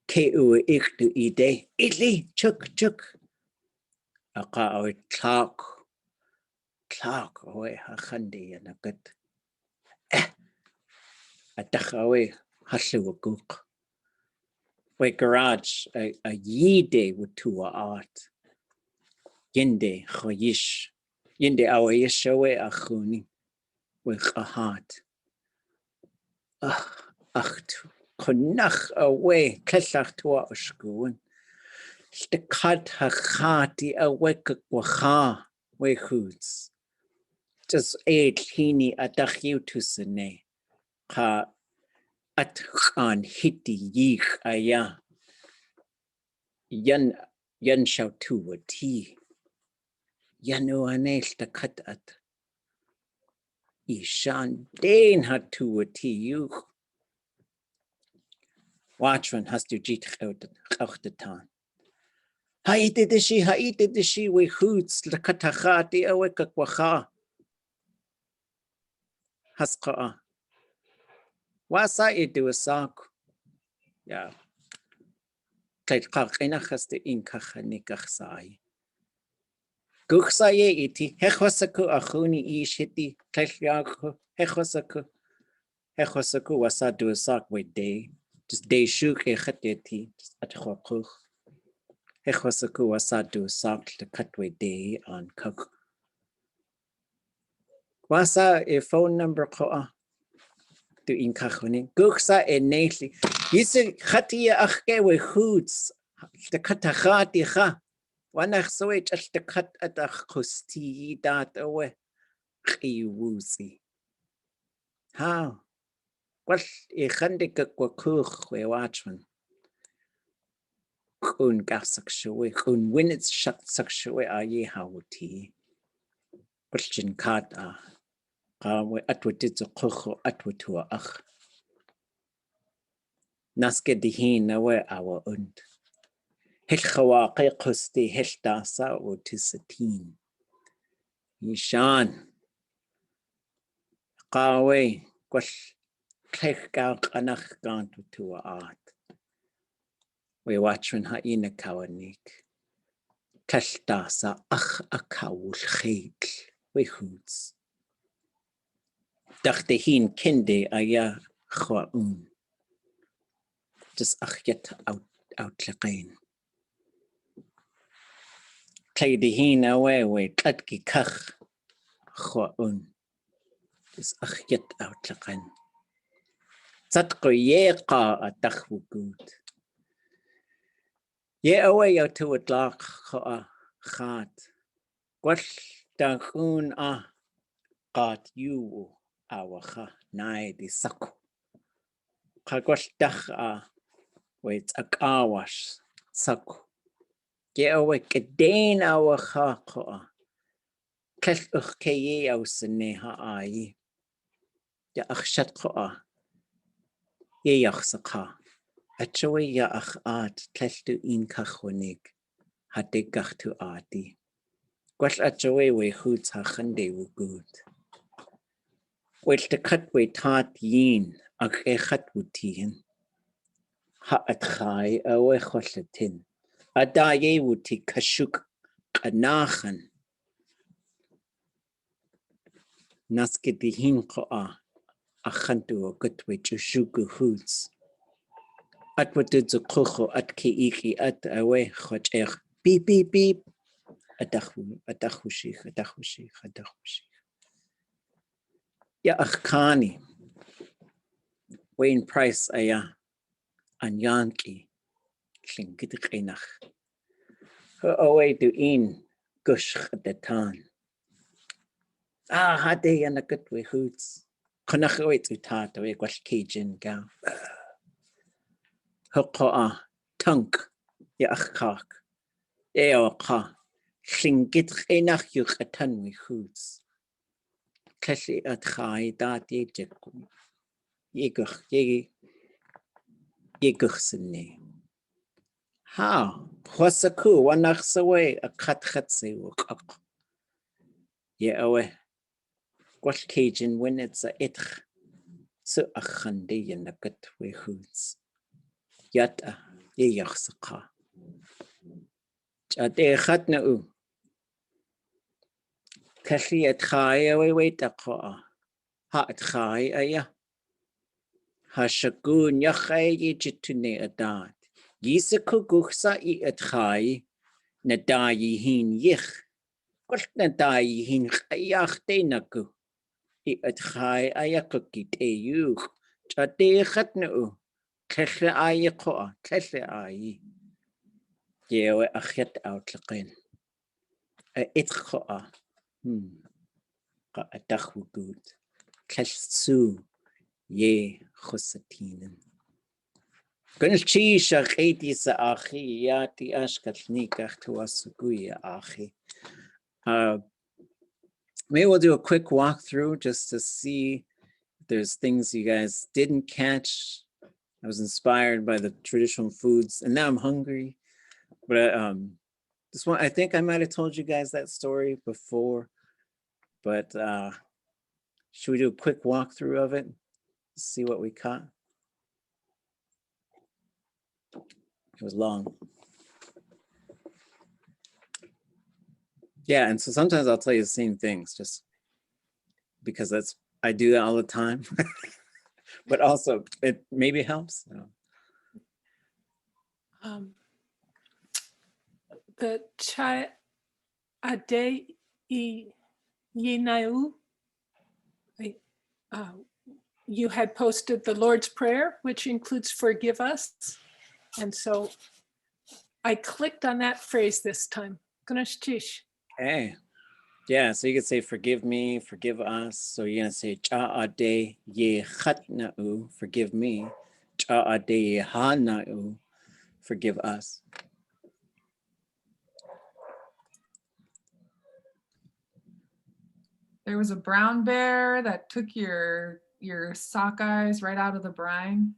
ke u iktu ide itli chuk aka awa clark awa ha khande yanagut Atachawe hashuaguk. We garage a yide wutua art. Yende choyish. Yende awa yeshawe achuni. We chahat. Achtu. Konach away. Klechach tua oshkuun. Stekad hachati awekak wacha. We hoods. Just aid hini atachiutusene. Ka at khan hiti yich aya yan shautu ti yanu anel ta kat at ishan den hatu ti you watchman has to jit out the tan haite de shi we hoots la katachati aweka kwacha haska wasa do a sock yeah Kijk kak has de inkachanikach sai Guxaye iti hechosaku achuni ishiti kleshyaku hechosaku wasa do a sock with day just day shuk echateti at hokuch hechosaku wasa do a sock to cut with day on cook wasa a phone number ko to inkachuni guxa eneli yise khatia achke we hoods the katachati ha wanach soe just the kat at ach kosti dat awe khiwusi How? Well, I chandig gwa cwch we watchman. Kun gasak shwe, kun winits shak sak shwe aayí hawti. Question kat we atwatit zo cwch atwatua ach. Naske dihin na we awa und. Hil chawaqi qusti hil dasa o tisatin. Yishan. Qawe gwell clech gael anach gant tua art. We watchman ha ina kawanik. Clech dasa ach a kawl cheitl. We hoots. Dachte hin kinde aya chwa Just ach yet out leqain. Kleide hin we tlatki kach chwa Just ach yet out leqain. Zatko ye qa a dachwugud. Ye away yo to a glach cha chat. Gwell dachun a gat you awacha nai di sako. Cha gwell dach a wait a kawash sako. Ye away gedain awacha cha. Kell uch ke ye ausene ha aayí. Ya ach shat cha. Ye yach saka. Achowe ya ach art tleltu in kachwanig. Hade gachtu aadi. Gwell achowe we hoots ha chande wugud. Wel te cut we taat yin ag e chat wutihin. Ha at chai awe chollatin. A da ye wuti kashuk kanachen. Naske dihin ko a chantu o gutwe chushugu hoots. At watu zu kucho at ke iki at awe chot beep beep beep. Adachushich. Ya achkani. Wayne Price aya an Yankee. Tlingit qinach. Ho away do in gush de tan. Hade yan a good way hoots. Konach away to tat away gwash Cajun ga. Ho tunk ya achkak. Eo ka. Tlingit qinach yuch atan we hoots. Kelly at chai dat ye jekku. Ye guch sinne. How? Wasaku wanach sawe a kat se wuk. Ye awe. Gwell Cajun when it's a itch. So a chande in a gut we hoots. Yata ye yachsaka. Jade chat na u. Kelly at chai away wait a koa. Ha at chai aya. Ha shagun yachay ye jitune a dad. Yisaku guchsa I at chai. Na da yi hin yich. Gwell na da yi hin chayach de naku. I at chai aya cookie te you. Jade chat na u. Kelly aya koa. Kelly aayí. Yewe a chet out laqin. A it koa. Ka a dachu good. Kelly su. Ye chusatinen. Gunnish chi shach eti sa achi. Yati ashkatnik ach tuasuguya achi. Maybe we'll do a quick walkthrough just to see if there's things you guys didn't catch. I was inspired by the traditional foods, and now I'm hungry. But this one, I think I might have told you guys that story before. But should we do a quick walkthrough of it? See what we caught. It was long. Yeah, and so sometimes I'll tell you the same things just because I do that all the time. But also it maybe helps. The chai ade yinau. You had posted the Lord's Prayer, which includes forgive us. And so I clicked on that phrase this time. Okay. Yeah, so you could say forgive me, forgive us. So you're gonna say cha'ade ye khatna'u, forgive me. Cha'ade ye hana'u, forgive us. There was a brown bear that took your sockeyes right out of the brine.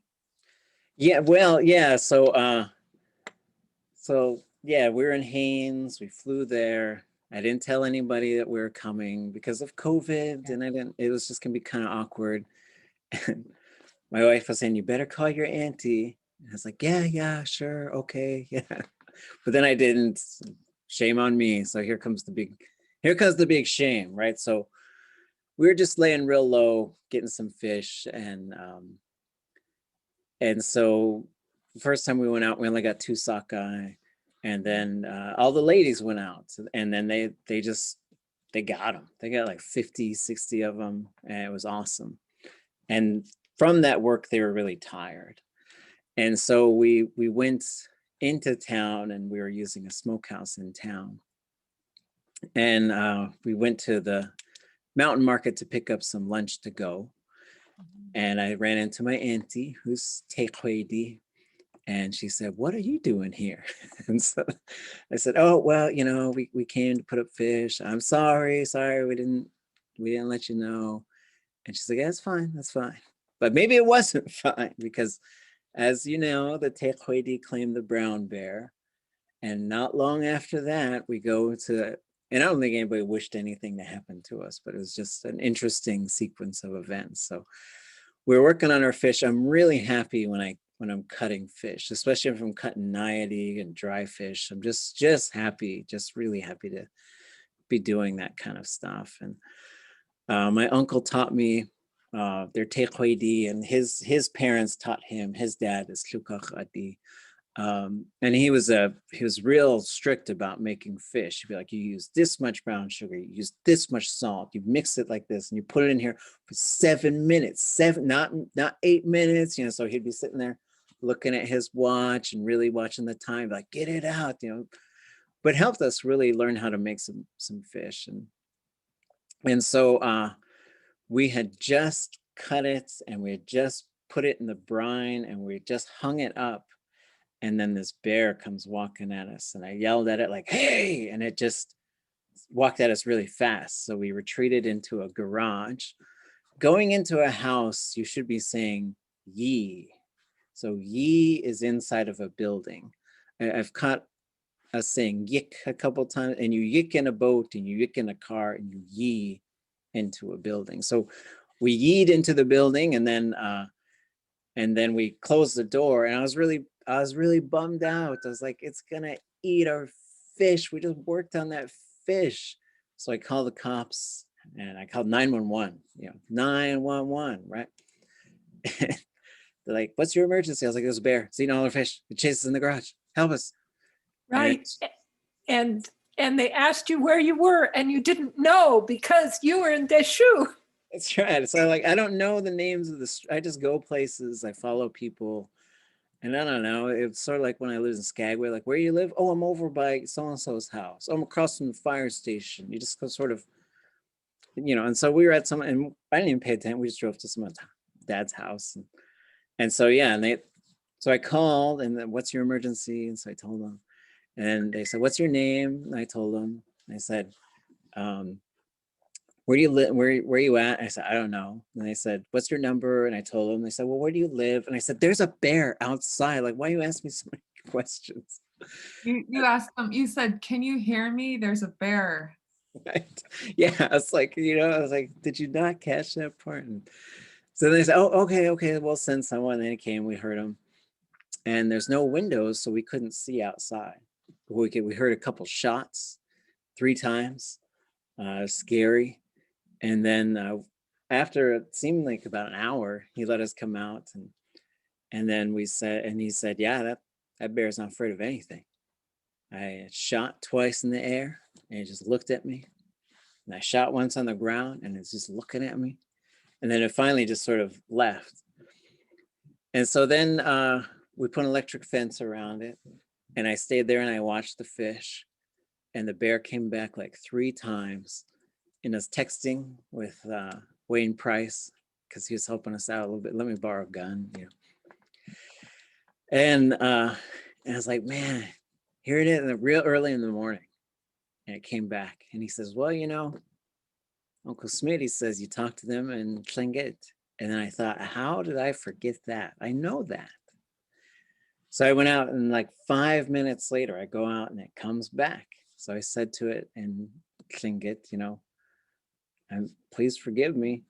Yeah, well, yeah, so yeah, we were in Haines, we flew there. I didn't tell anybody that we were coming because of COVID, and it was just gonna be kind of awkward. And my wife was saying, you better call your auntie. And I was like, yeah, sure, okay, yeah. But then I didn't. Shame on me. So here comes the big shame, right? So we were just laying real low, getting some fish, and so the first time we went out, we only got 2 sockeye, and then all the ladies went out, and then they got them. They got like 50, 60 of them, and it was awesome. And from that work, they were really tired, and so we went into town, and we were using a smokehouse in town, and we went to the mountain market to pick up some lunch to go. And I ran into my auntie, who's Tekwedi, and she said, "What are you doing here?" And so I said, "Oh, well, we came to put up fish. I'm sorry, we didn't let you know." And she's like, "Yeah, that's fine." But maybe it wasn't fine because, as you know, the Tekwedi claimed the brown bear, and not long after that, we go to. And I don't think anybody wished anything to happen to us, but it was just an interesting sequence of events. So we're working on our fish. I'm really happy when I'm cutting fish, especially if I'm cutting aayí and dry fish. I'm just happy, just really happy to be doing that kind of stuff. And my uncle taught me their tekwedi, and his parents taught him. His dad is Tlukak. And he was real strict about making fish. He'd be like, you use this much brown sugar, you use this much salt, you mix it like this, and you put it in here for 7 minutes, not 8 minutes, so he'd be sitting there looking at his watch and really watching the time, like, get it out, but helped us really learn how to make some fish. And so we had just cut it, and we had just put it in the brine, and we just hung it up. And then this bear comes walking at us, and I yelled at it like, "Hey!" And it just walked at us really fast. So we retreated into a garage. Going into a house, you should be saying "ye." So "ye" is inside of a building. I've caught us saying "yik" a couple times, and you yik in a boat, and you yik in a car, and you "ye" into a building. So we yeed into the building, and then we closed the door, and I was really bummed out. I was like, it's gonna eat our fish. We just worked on that fish. So I called the cops, and I called 911, 911, right? They're like, what's your emergency? I was like, there's a bear. It's eating all our fish. It chases in the garage. Help us. Right. And they asked you where you were, and you didn't know because you were in Deshu. That's right. So I don't know the names of I just go places. I follow people. And I don't know, it's sort of like when I lived in Skagway, like, where you live? Oh, I'm over by so-and-so's house. Oh, I'm across from the fire station. You just go sort of, and so we were at and I didn't even pay attention. We just drove to someone's dad's house. And so, yeah, so I called, and then, what's your emergency? And so I told them, and they said, what's your name? And I told them, and I said, where do you live? Where are you at? I said, I don't know. And they said, what's your number? And I told them. They said, well, where do you live? And I said, there's a bear outside. Like, why are you asking me so many questions? You asked them, you said, can you hear me? There's a bear. Right. Yeah, it's like, I was like, did you not catch that part? And so they said, oh, okay, we'll send someone. And then it came, we heard them. And there's no windows, so we couldn't see outside. We heard a couple shots 3 times. Scary. And then after it seemed like about an hour, he let us come out, and then he said, yeah, that bear's not afraid of anything. I shot twice in the air, and he just looked at me. And I shot once on the ground, and it's just looking at me. And then it finally just sort of left. And so then we put an electric fence around it, and I stayed there and I watched the fish. And the bear came back like 3 times. in us texting with Wayne Price because he was helping us out a little bit. Let me borrow a gun, you know. And I was like, man, here it is, real early in the morning. And it came back, and he says, well, you know, Uncle Smitty says you talk to them in Tlingit. And then I thought, how did I forget that? I know that. So I went out, and like 5 minutes later, I go out and it comes back. So I said to it in Tlingit, you know, please forgive me,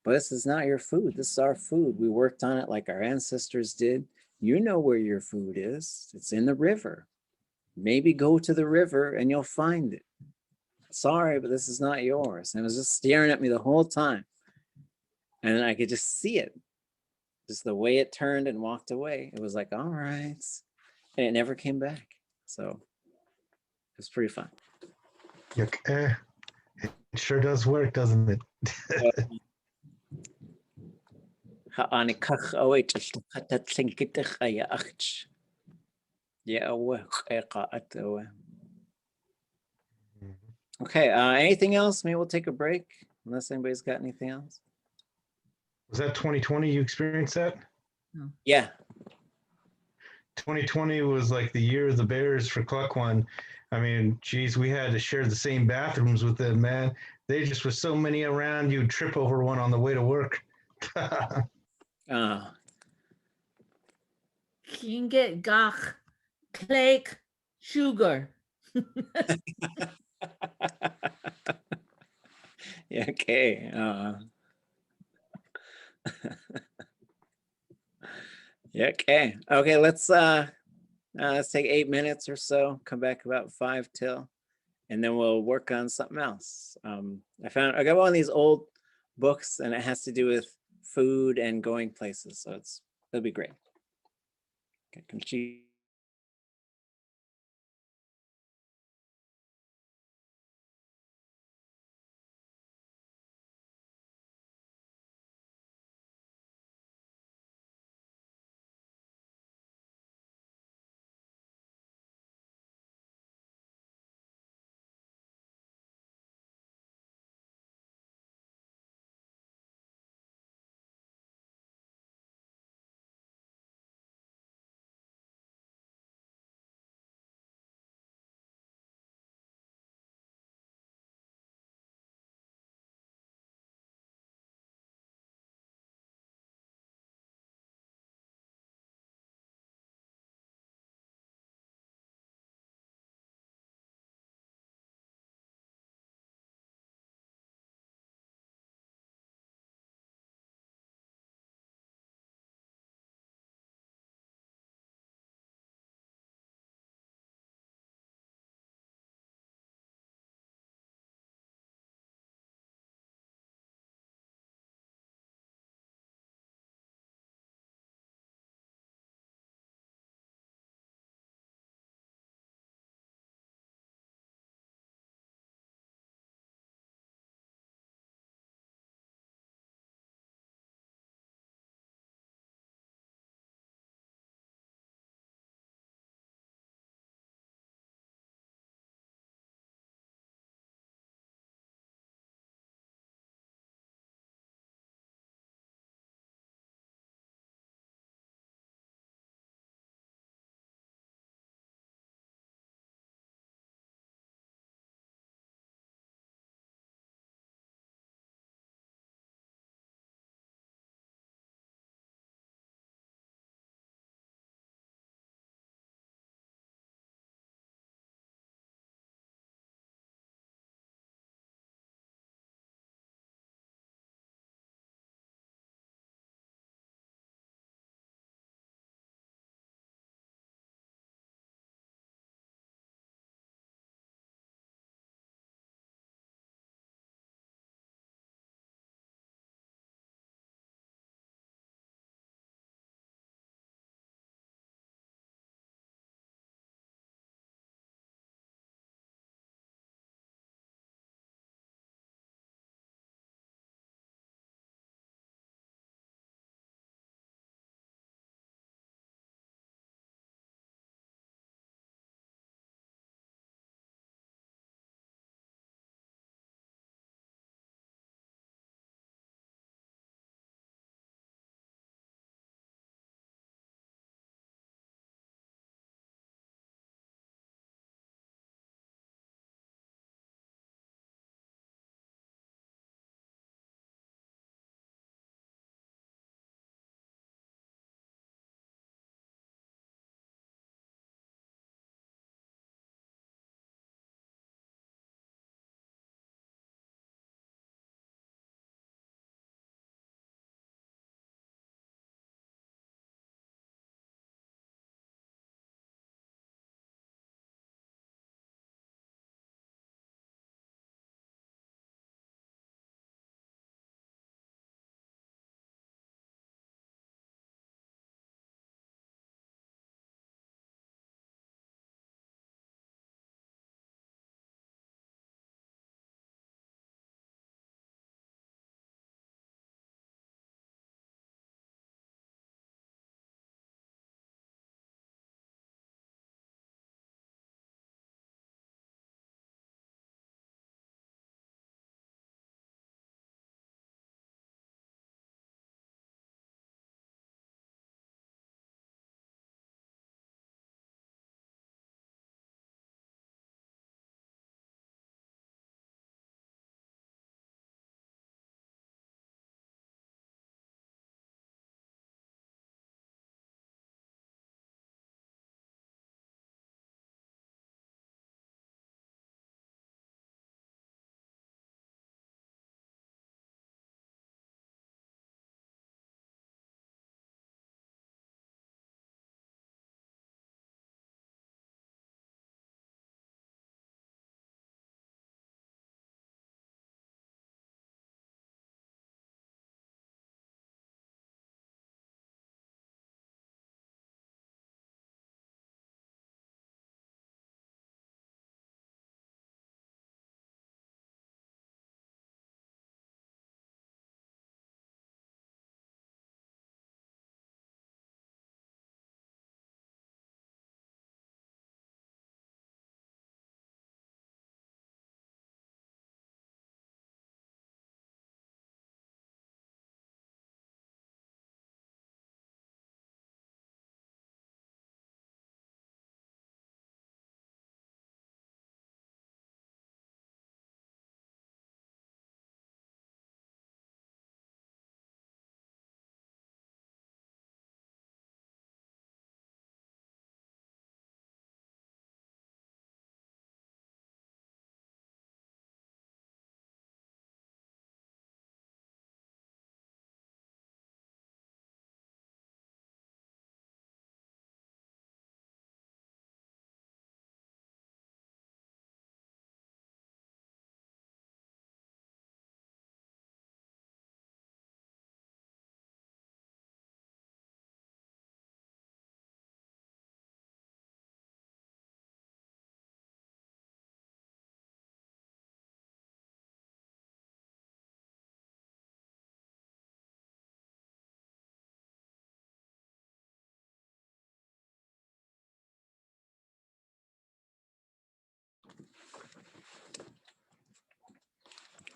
but this is not your food. This is our food. We worked on it like our ancestors did. You know where your food is. It's in the river. Maybe go to the river and you'll find it. Sorry, but this is not yours. And it was just staring at me the whole time. And I could just see it. Just the way it turned and walked away. It was like, all right. And it never came back. So it was pretty fun. Yuck. It sure does work, doesn't it? Okay, anything else? Maybe we'll take a break unless anybody's got anything else. Was that 2020 you experienced that? Yeah. 2020 was like the year of the Bears for Cluckwan. I mean, geez, we had to share the same bathrooms with them, man. They just were so many around, you'd trip over one on the way to work. Tlingit gach cake sugar. Yeah, okay. Yeah, okay. Okay, let's take 8 minutes or so, come back about 5 till, and then we'll work on something else. I got one of these old books, and it has to do with food and going places, so it'll be great. Okay,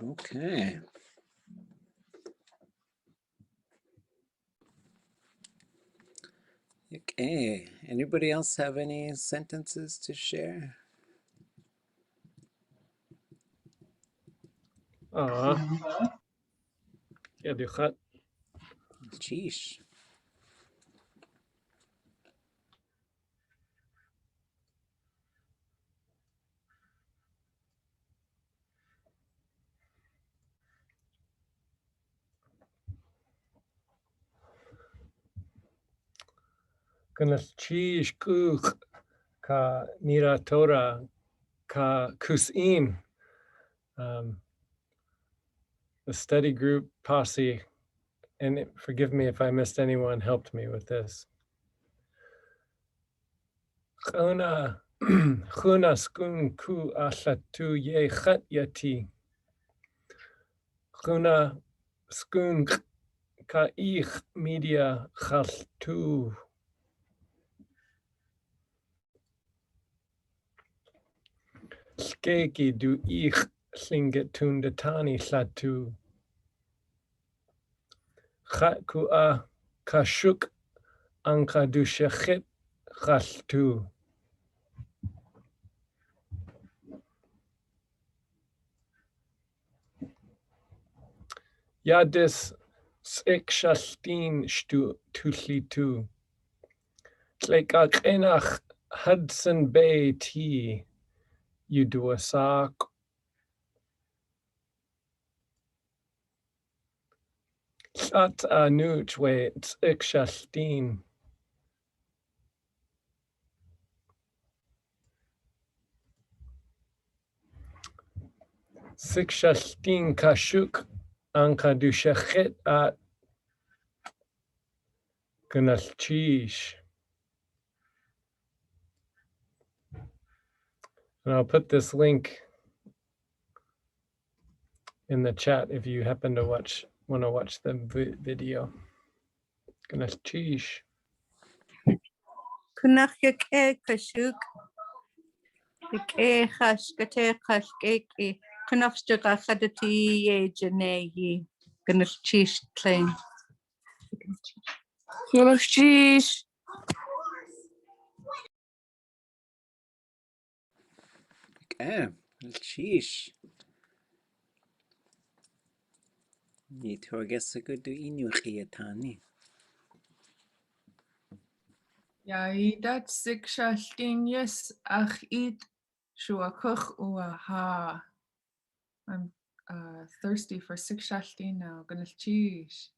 Okay. Okay. Anybody else have any sentences to share? يا دي خط Sheesh. كنلتشيش كوخ ka miratora ka kusin. The study group posse, and forgive me if I missed anyone, helped me with this. Chuna skun ku aslatu ye chat yati. Chuna skun ka ich media chaltu. Skeki du ich Tlingit tundatani slatu. Chat kua kashuk anka du shechit chaltu. Yadis sik-shaltin stu tulitu. Tlekak enach Hudson Bay tea. Yuduasak. Sat anuch we sik-shaltin. Sik-shaltin kashuk anka du shechit at Gunalchish. And I'll put this link in the chat if you happen to want to watch the video. Gunalchish. Kunachke kashuk. Ke khashkate khashkeki. Kunafstuka khadati ye janeyi. Gunalchish claim. Gunalchish. Okay. Sheesh. Need to guess a good do inu khiyatani. Ja, dat sik-shaltin yes ach it shuakuch uaha. I'm thirsty for sik-shaltin now. Gonna cheese.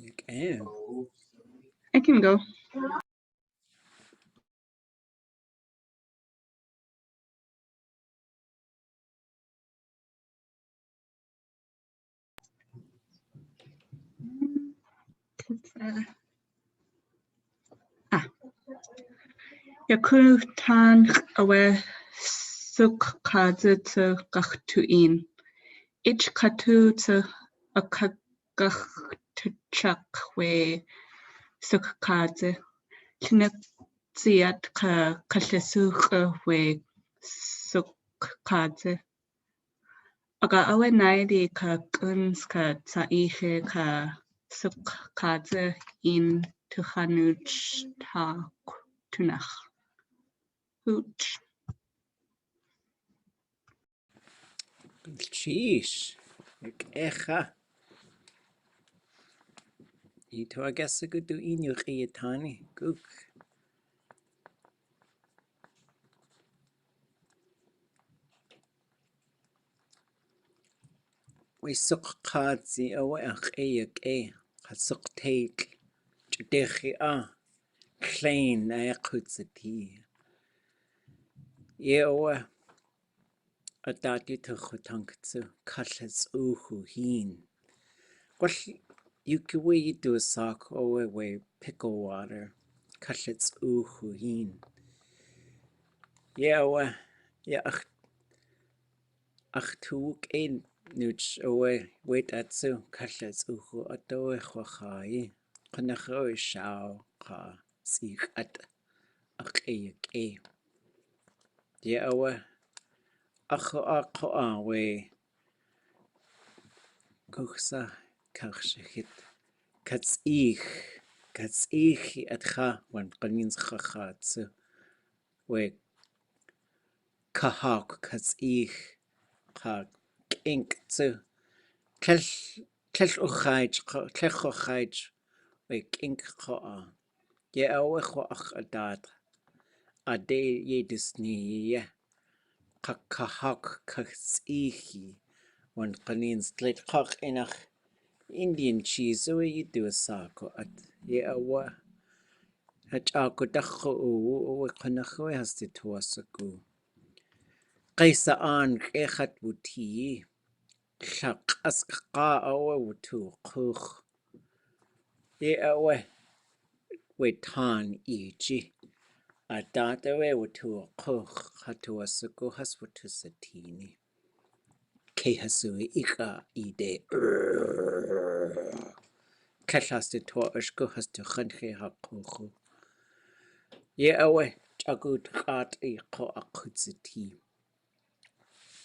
Okay. I can go. Yakutan awe suk kaze te gachtuin. Ich katu te akagachtuchak we suk kaze. Kneziat ka kalesuk we suk kaze. Aga awe naidi ka guns ka taihe ka suk kaze in tuhanuch ta tunach. Hooch. Sheesh. Echa. Need to guess a good do inu khiyatani. Gook. We suck kadzi awe ach eyak e. Hasuk take. Jdechi Klein ayakutsati. Ye awe. Adati to khutankatsu. Kashas uhu heen. What you could we do a sock away pickle water. Kashas uhu heen. Ye awe. Ya ach tuuk ein. Nuch away wait at so kashas uhu atoe khwakhai. Kanacho shao ka sikh at ach eyak e. Ye awe Akhoa we Kusa Kakshit Katsikh Atcha when Kanins Khakhatsu we Kahak Katsikh Kak Ink to Klesh Uchaij we Ink Khoa. Ye Awach Adat Ade Ye Disney Kakahak Katsikhi when Kanins Tlet Kak Inach. Indian cheese, so you do a sako at Yeawa Hachako Dacho o Kanaho has the Tuasaku. Kaisa an Echat Wuti Shak Aska awa to Kuch Yeawa Wetan Iji a data away to a Kuch Hatuasaku Haswatu Satini Kehasu Ika Ide Kashasti to Ashko has to Hanke Hakuchu. Ye away, Jagut art a ko a kutsiti.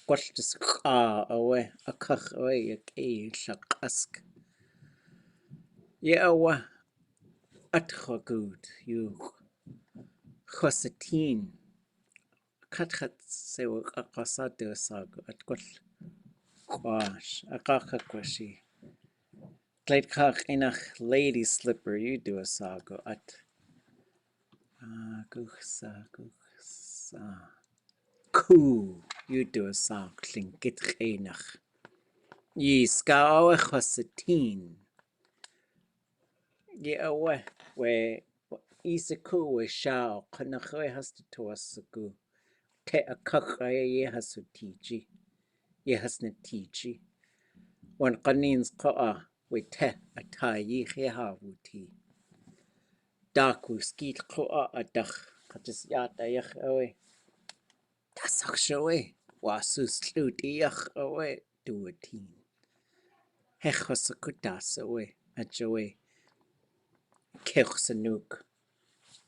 Watch the scar away, a kach away, a kay shakask. Ye away, at good, you hosatin. Kathat sew a kasatu sag at quash, a kakakwashi. Glade kach inach lady slipper, you do a sago at. Gusa. Cool, you do a song, Tlingit Reinach. Ye scour Hosatin. Ye away, where Isaku we shall, Kanakwe has to Toasaku. Te a kakaya ye has to teachy. Ye has not teachy. When Kanins Koa, we te a tayi hehavuti. Daku skeet Koa a dach, Katis yata yach away. Tasakshaway, Wasus Lutiach away, do a teen. Hechosakutas away, a joy. Kechsanuk.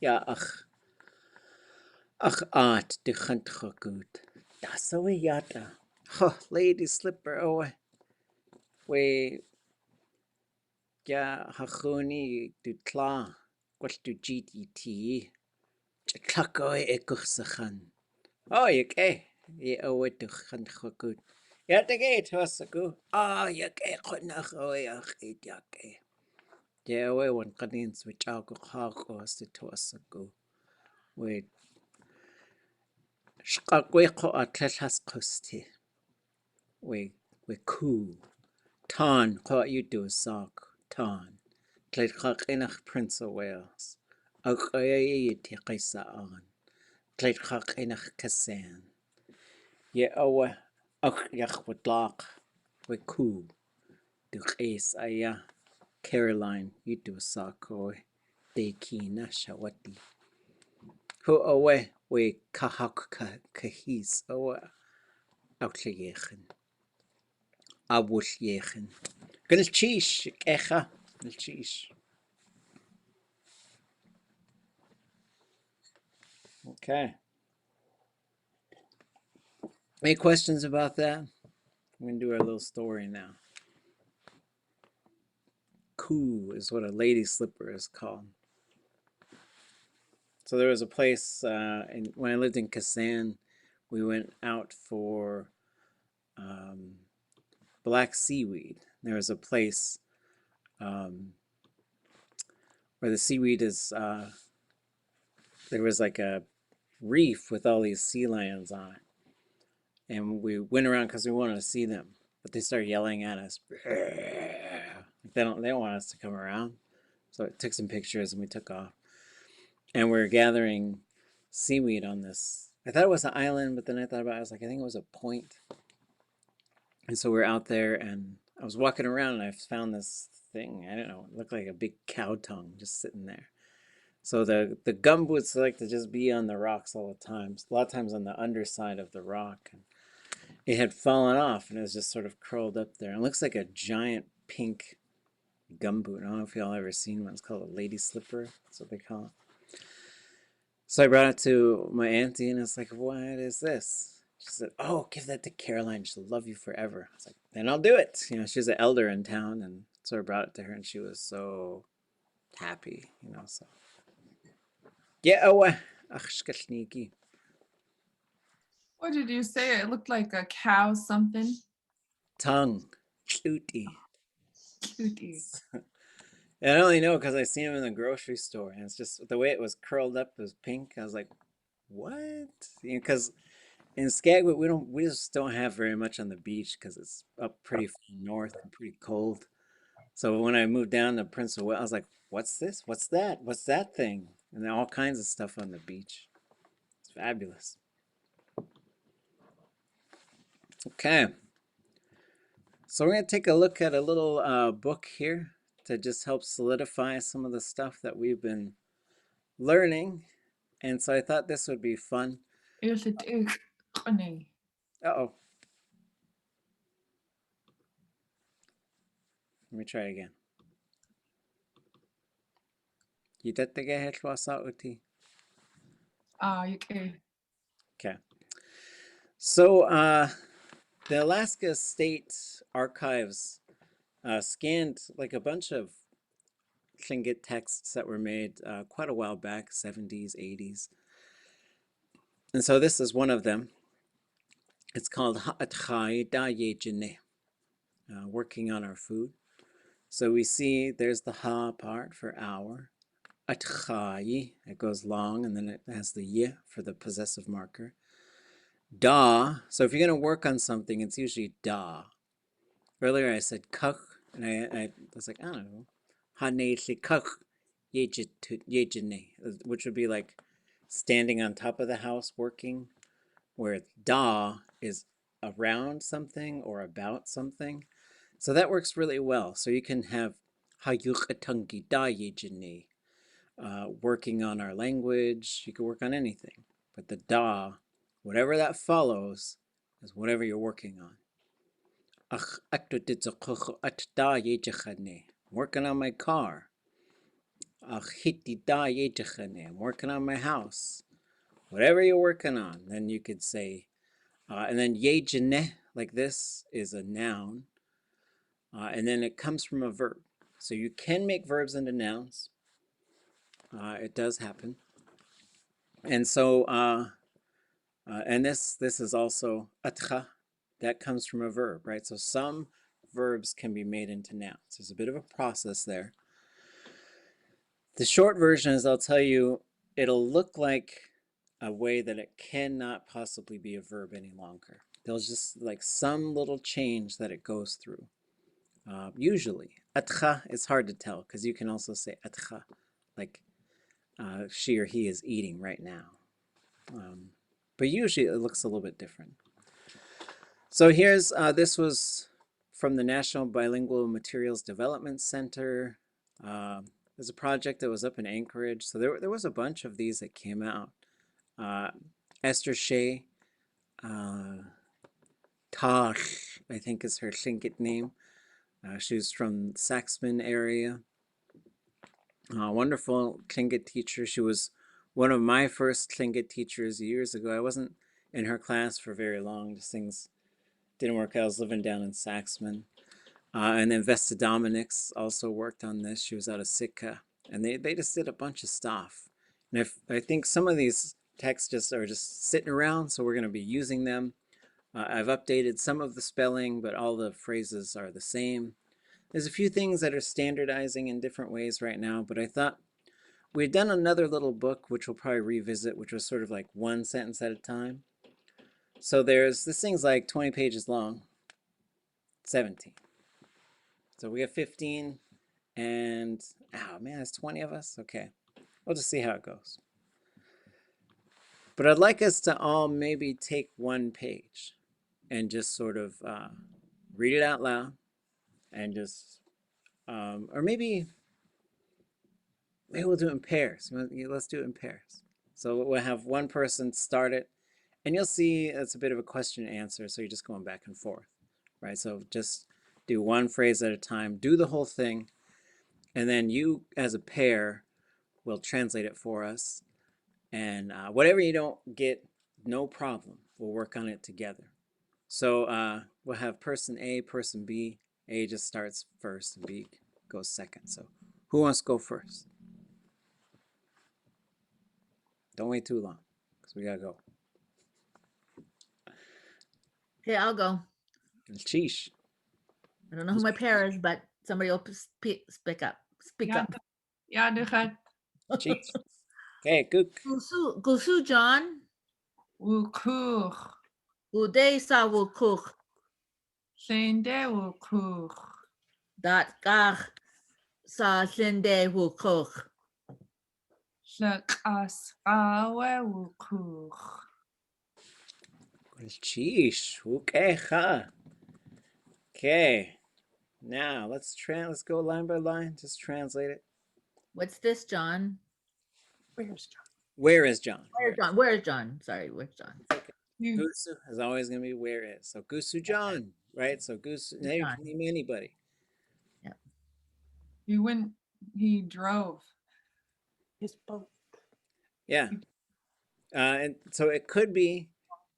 Ja, ach art de Huntchogut. Das away yata. Ho, lady slipper away. We, ja, hachuni du tla. What do GTT? Chatlak away e kuchsachan. Oh, you gay. Ye away to Huntchogut. Yata gay to Asaku. Ah, you gay, Hunach away, ach, yake. Yeah, we want Kanins which I'll go hog or to Asaku. We Shkakweko atlas kosti. We cool. Tan, what you do sock. Tan. Tlet inach Prince of Wales. Okaye tikisa on. Tlet inach Kasan. Ye owe. Och yach with lock. We cool. Du is aya. Caroline, you do sock oi. De kina shawati. Who away we kahak kahis owe. Outlegechen. Abwliechen. Gulchish, echa, gulchish. Okay. Any questions about that? We're going to do our little story now. Koo is what a lady slipper is called. So there was a place, when I lived in Kasan, we went out for black seaweed. There was a place where the seaweed is, there was like a reef with all these sea lions on it. And we went around because we wanted to see them, but they started yelling at us. They don't want us to come around. So I took some pictures and we took off. And we're gathering seaweed on this. I thought it was an island, but then I thought about it. I was like, I think it was a point. And so we're out there and I was walking around and I found this thing. I don't know, it looked like a big cow tongue just sitting there. So the gumboots like to just be on the rocks all the time. A lot of times on the underside of the rock. And it had fallen off and it was just sort of curled up there. It looks like a giant pink gumboot. I don't know if y'all ever seen one. It's called a lady slipper. That's what they call it. So I brought it to my auntie and I was like, what is this? She said, "Oh, give that to Caroline. She'll love you forever." I was like, "Then I'll do it." You know, she's an elder in town, and so I brought it to her, and she was so happy. You know, so yeah. Oh, ach, sneaky. What did you say? It looked like a cow something. Tongue, cutie. Cutie. And I only know because I seen him in the grocery store, and it's just the way it was curled up, it was pink. I was like, "What?" You know, because in Skagway we just don't have very much on the beach because it's up pretty far north and pretty cold. So when I moved down to Prince of Wales, I was like, "What's this? What's that? What's that thing?" And then all kinds of stuff on the beach. It's fabulous. Okay. So we're going to take a look at a little book here to just help solidify some of the stuff that we've been learning. And so I thought this would be fun. Uh-oh. Let me try it again. Okay. So the Alaska State Archives scanned like a bunch of Tlingit texts that were made quite a while back, 70s, 80s. And so this is one of them. It's called Haa Atx, working on our food. So we see there's the ha part for hour. Aayí, it goes long, and then it has the y for the possessive marker. Da, so if you're going to work on something, it's usually da. Earlier I said kach, and I was like, I don't know. Ha-ne-li kach yejene, which would be like standing on top of the house working, where da is around something or about something. So that works really well. So you can have ha-yuch-atungi da yejene, working on our language. You can work on anything. But the da, whatever that follows, is whatever you're working on. Working on my car. I'm working on my house. Whatever you're working on, then you could say, and then yejene, like this, is a noun. And then it comes from a verb. So you can make verbs into nouns. It does happen. And so, and this is also atcha, that comes from a verb, right? So some verbs can be made into nouns. There's a bit of a process there. The short version is I'll tell you, it'll look like a way that it cannot possibly be a verb any longer. There's just like some little change that it goes through. Usually, atcha, it's hard to tell because you can also say atcha, like she or he is eating right now. But usually it looks a little bit different. So here's, this was from the National Bilingual Materials Development Center. There's a project that was up in Anchorage. So there was a bunch of these that came out. Esther Shea, Taj, I think is her Tlingit name. She's from Saxman area. Wonderful Tlingit teacher. She was one of my first Tlingit teachers years ago. I wasn't in her class for very long. Just things didn't work out. I was living down in Saxman. And then Vesta Dominics also worked on this. She was out of Sitka. And they just did a bunch of stuff. And I think some of these texts are just sitting around, so we're going to be using them. I've updated some of the spelling, but all the phrases are the same. There's a few things that are standardizing in different ways right now, but I thought we'd done another little book, which we'll probably revisit, which was sort of like one sentence at a time. So this thing's like 20 pages long, 17. So we have 15, and, oh man, there's 20 of us? Okay, we'll just see how it goes. But I'd like us to all maybe take one page and just sort of read it out loud and just, or maybe we'll do it in pairs. Let's do it in pairs. So we'll have one person start it, and you'll see it's a bit of a question and answer, so you're just going back and forth, right? So just do one phrase at a time, do the whole thing, and then you as a pair will translate it for us. And whatever you don't get, no problem. we'll work on it together. So we'll have person A, person B. A just starts first and B goes second. So who wants to go first? Don't wait too long because we gotta go. Okay, I'll go. Sheesh. I don't know who my pair is, but somebody will speak up. Speak up. Ja, dat gaat. Sheesh. Okay, good. Gusu John. Wukuch. Uday sa wukuch. Sende wukuch. Dat gach sa sinde wukuch. Lakas awe wukuch. Sheesh. Okay, ha. Okay. Now let's go line by line. Just translate it. What's this, John? Where's John? Where is John? Where's John? Where's John? Sorry, where's John? Gusu is always going to be where is. So Gusu John, right? So Gusu, now you can name anybody. Yeah. He drove. His boat. Yeah. And so it could be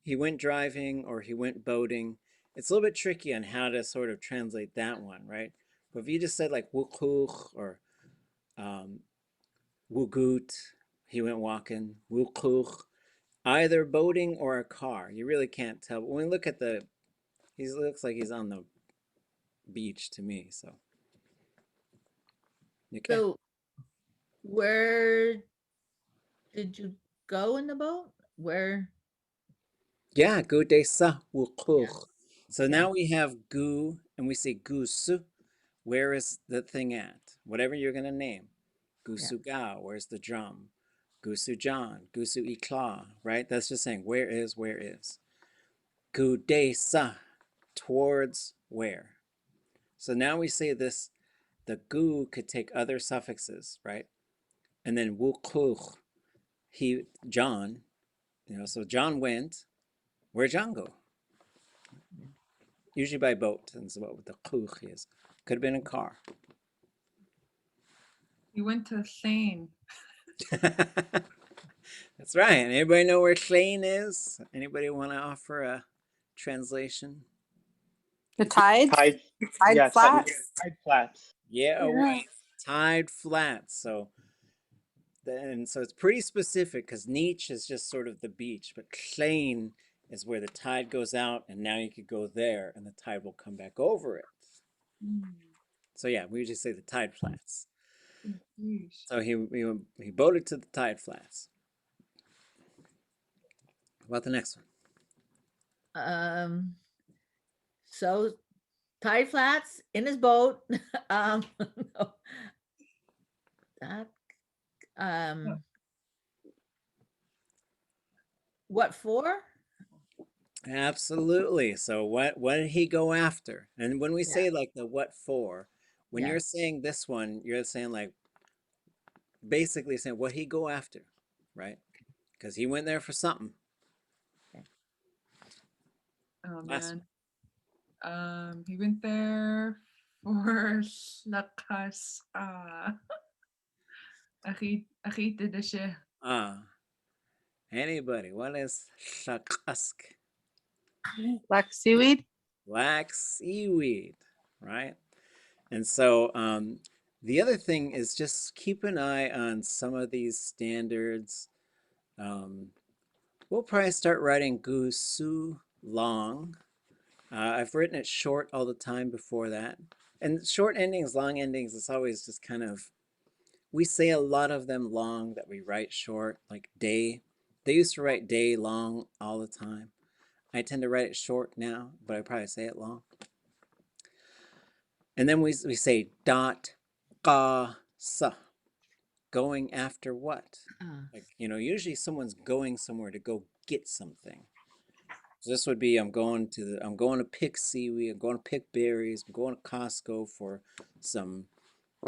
he went driving or he went boating. It's a little bit tricky on how to sort of translate that one, right? But if you just said like wukuch or wugut, he went walking, wukuch, either boating or a car. You really can't tell. But when we look at he looks like he's on the beach to me. So, okay. So, where did you go in the boat? Where? Yeah, gu de sa wukuch. So now we have gu and we say gusu. Where is the thing at? Whatever you're going to name. Gusu ga, where's the drum? Gusu John, Gusu ikla, right? That's just saying where is. Gu de sa, towards where. So now we say this, the gu could take other suffixes, right? And then wukuch, John, so John went, where'd John go? Usually by boat, and so what the kuch is. Could have been a car. He went to Thane. That's right. Anybody know where Thane is? Anybody want to offer a translation? The tides? Tide Flats? Tide flats. Yeah, tide flats. So it's pretty specific because Nietzsche is just sort of the beach, but Thane is where the tide goes out, and now you could go there, and the tide will come back over it. So yeah, we usually say the tide flats. So he boated to the tide flats. What about the next one? So tide flats in his boat. No. That what for? Absolutely. So what did he go after? And when we say like the what for, when you're saying this one, you're saying like basically saying what he go after, right? Because he went there for something. Oh man. He went there for lakas achite de she. Anybody? What is shakask? Black seaweed? Black seaweed, right? And so the other thing is just keep an eye on some of these standards. We'll probably start writing gusu long. I've written it short all the time before that. And short endings, long endings, it's always just kind of, we say a lot of them long that we write short, like day. They used to write day long all the time. I tend to write it short now, but I probably say it long. And then we say dot, ka, sa. Going after what? Like, usually someone's going somewhere to go get something. So this would be I'm going to pick seaweed, I'm going to pick berries, I'm going to Costco for some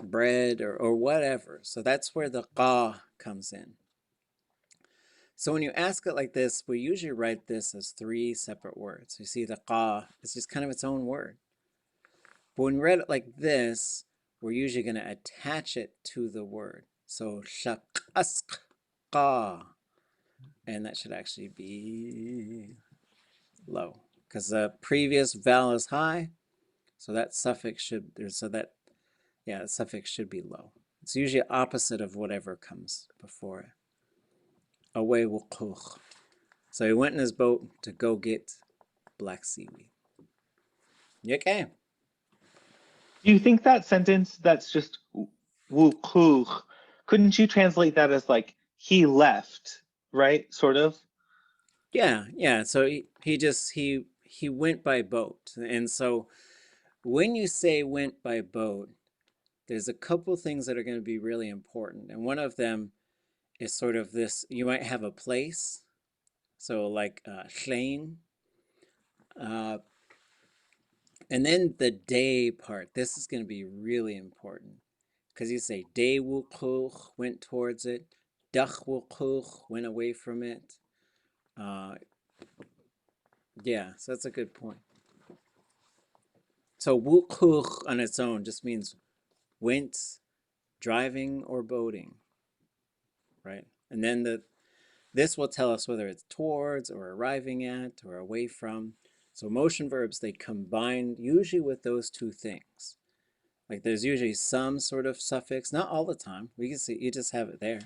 bread or whatever. So that's where the ka comes in. So when you ask it like this, we usually write this as 3 separate words. You see the ka is just kind of its own word. But when we read it like this, we're usually going to attach it to the word. So shakask ka. And that should actually be low, because the previous vowel is high, so that suffix should, the suffix should be low. It's usually opposite of whatever comes before it. Away wuquch. So he went in his boat to go get black seaweed. Okay. Do you think that sentence that's just wuquch, couldn't you translate that as like he left, right? Sort of. Yeah. So he went by boat, and so when you say went by boat, there's a couple things that are going to be really important, and one of them is sort of this. You might have a place, so like Tlingit, and then the day part. This is going to be really important because you say day wuquch, went towards it, dach wuquch, went away from it. Yeah, so that's a good point. So wuquch on its own just means went, driving or boating, right? And then this will tell us whether it's towards or arriving at or away from. So motion verbs, they combine usually with those two things. Like there's usually some sort of suffix, not all the time. We can see, you just have it there.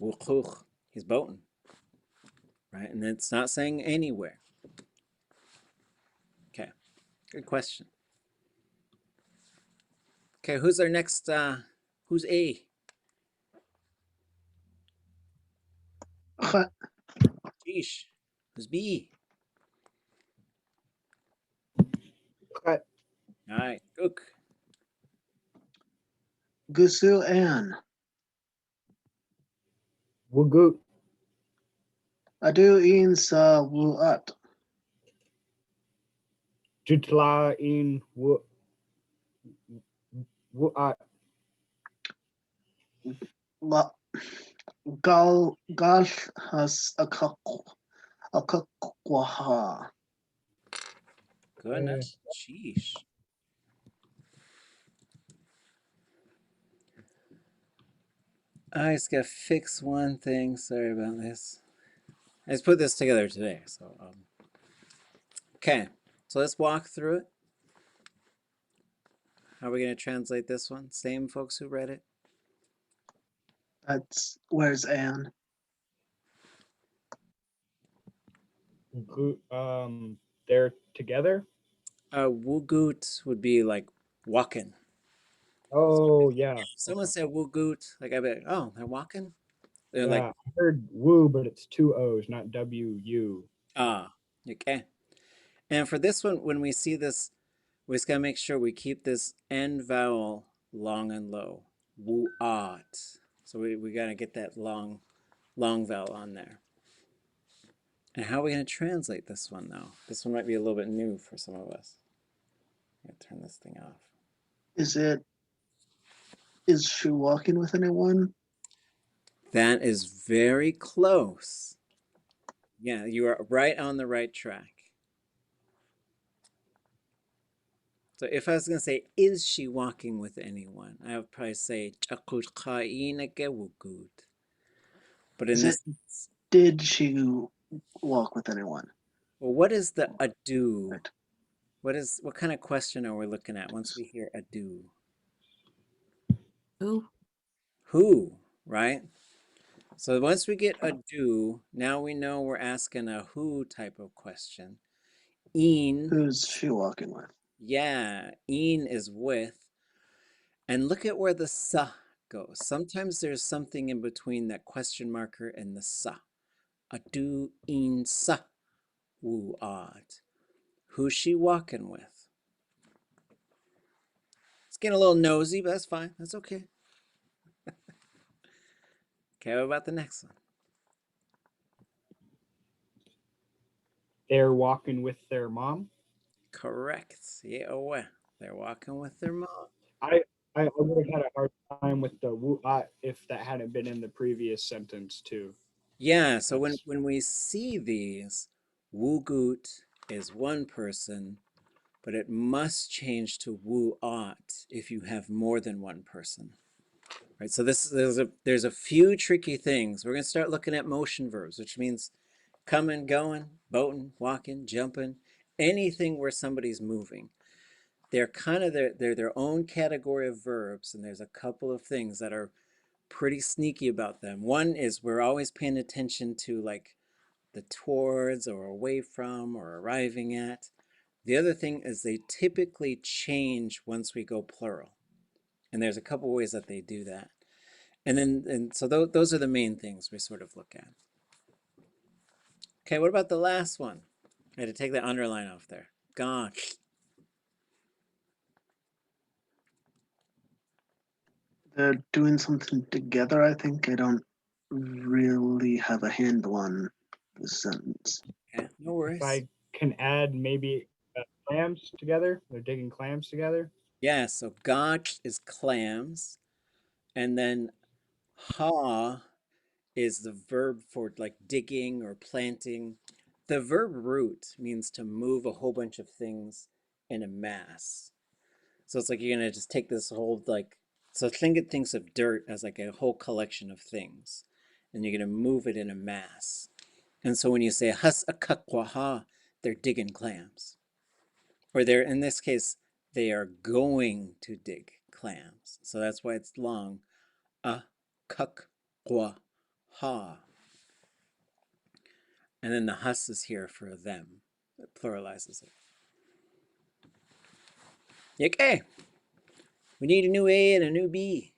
Wuquch, he's boating, right? And it's not saying anywhere. Okay, good question. Okay, who's our next, who's A? Sheesh. Who's B? All right, Cook. Gusu An. Wugut. Adu in sa wuat. Jutla in wuat. Gal has akakwaha. Goodness, sheesh. I just gotta fix one thing. Sorry about this. I just put this together today. So, okay. So let's walk through it. How are we gonna translate this one? Same folks who read it? Where's Anne? They're together? Wugut would be like walking. Oh, yeah. Someone said wugut, like I bet, oh, they're walking? They're Yeah, like, I heard woo, but it's two O's, not W-U. okay. And for this one, when we see this, we just gotta make sure we keep this end vowel long and low. Wuat. So we gotta get that long vowel on there. And how are we gonna translate this one though? This one might be a little bit new for some of us. I'm gonna turn this thing off. Is she walking with anyone? That is very close. Yeah, you are right on the right track. So if I was going to say, is she walking with anyone? I would probably say, but in this, did she walk with anyone? Well, what is the ado? What kind of question are we looking at once we hear ado? Who, right? So once we get ado, now we know we're asking a who type of question. Who's she walking with? Yeah, in is with. And look at where the sa goes. Sometimes there's something in between that question marker and the sa. Adu in sa wuat. Who's she walking with? It's getting a little nosy, but that's fine. That's okay. Okay, what about the next one? They're walking with their mom? Correct. Yeah, well, they're walking with their mom. I would have had a hard time with the wuat if that hadn't been in the previous sentence too. Yeah, so when we see these, wugut is one person, but it must change to wuat if you have more than one person. Right, so there's a few tricky things. We're going to start looking at motion verbs, which means coming, going, boating, walking, jumping, anything where somebody's moving. They're kind of they're their own category of verbs, and there's a couple of things that are pretty sneaky about them. One is we're always paying attention to like the towards or away from or arriving at. The other thing is they typically change once we go plural. And there's a couple ways that they do that. And so those are the main things we sort of look at. Okay, what about the last one? I had to take the underline off there. Gosh. They're doing something together, I think. I don't really have a handle on the sentence. Okay, no worries. If I can add maybe clams together. They're digging clams together. Yeah, so gotch is clams. And then ha is the verb for like digging or planting. The verb root means to move a whole bunch of things in a mass. So it's like you're gonna just take this whole like, so Tlingit thinks of dirt as like a whole collection of things, and you're gonna move it in a mass. And so when you say has akakwaha, they're digging clams. Or they're, in this case, they are going to dig clams. So that's why it's long. Akakwaha. And then the hus is here for them. It pluralizes it. Okay. We need a new A and a new B.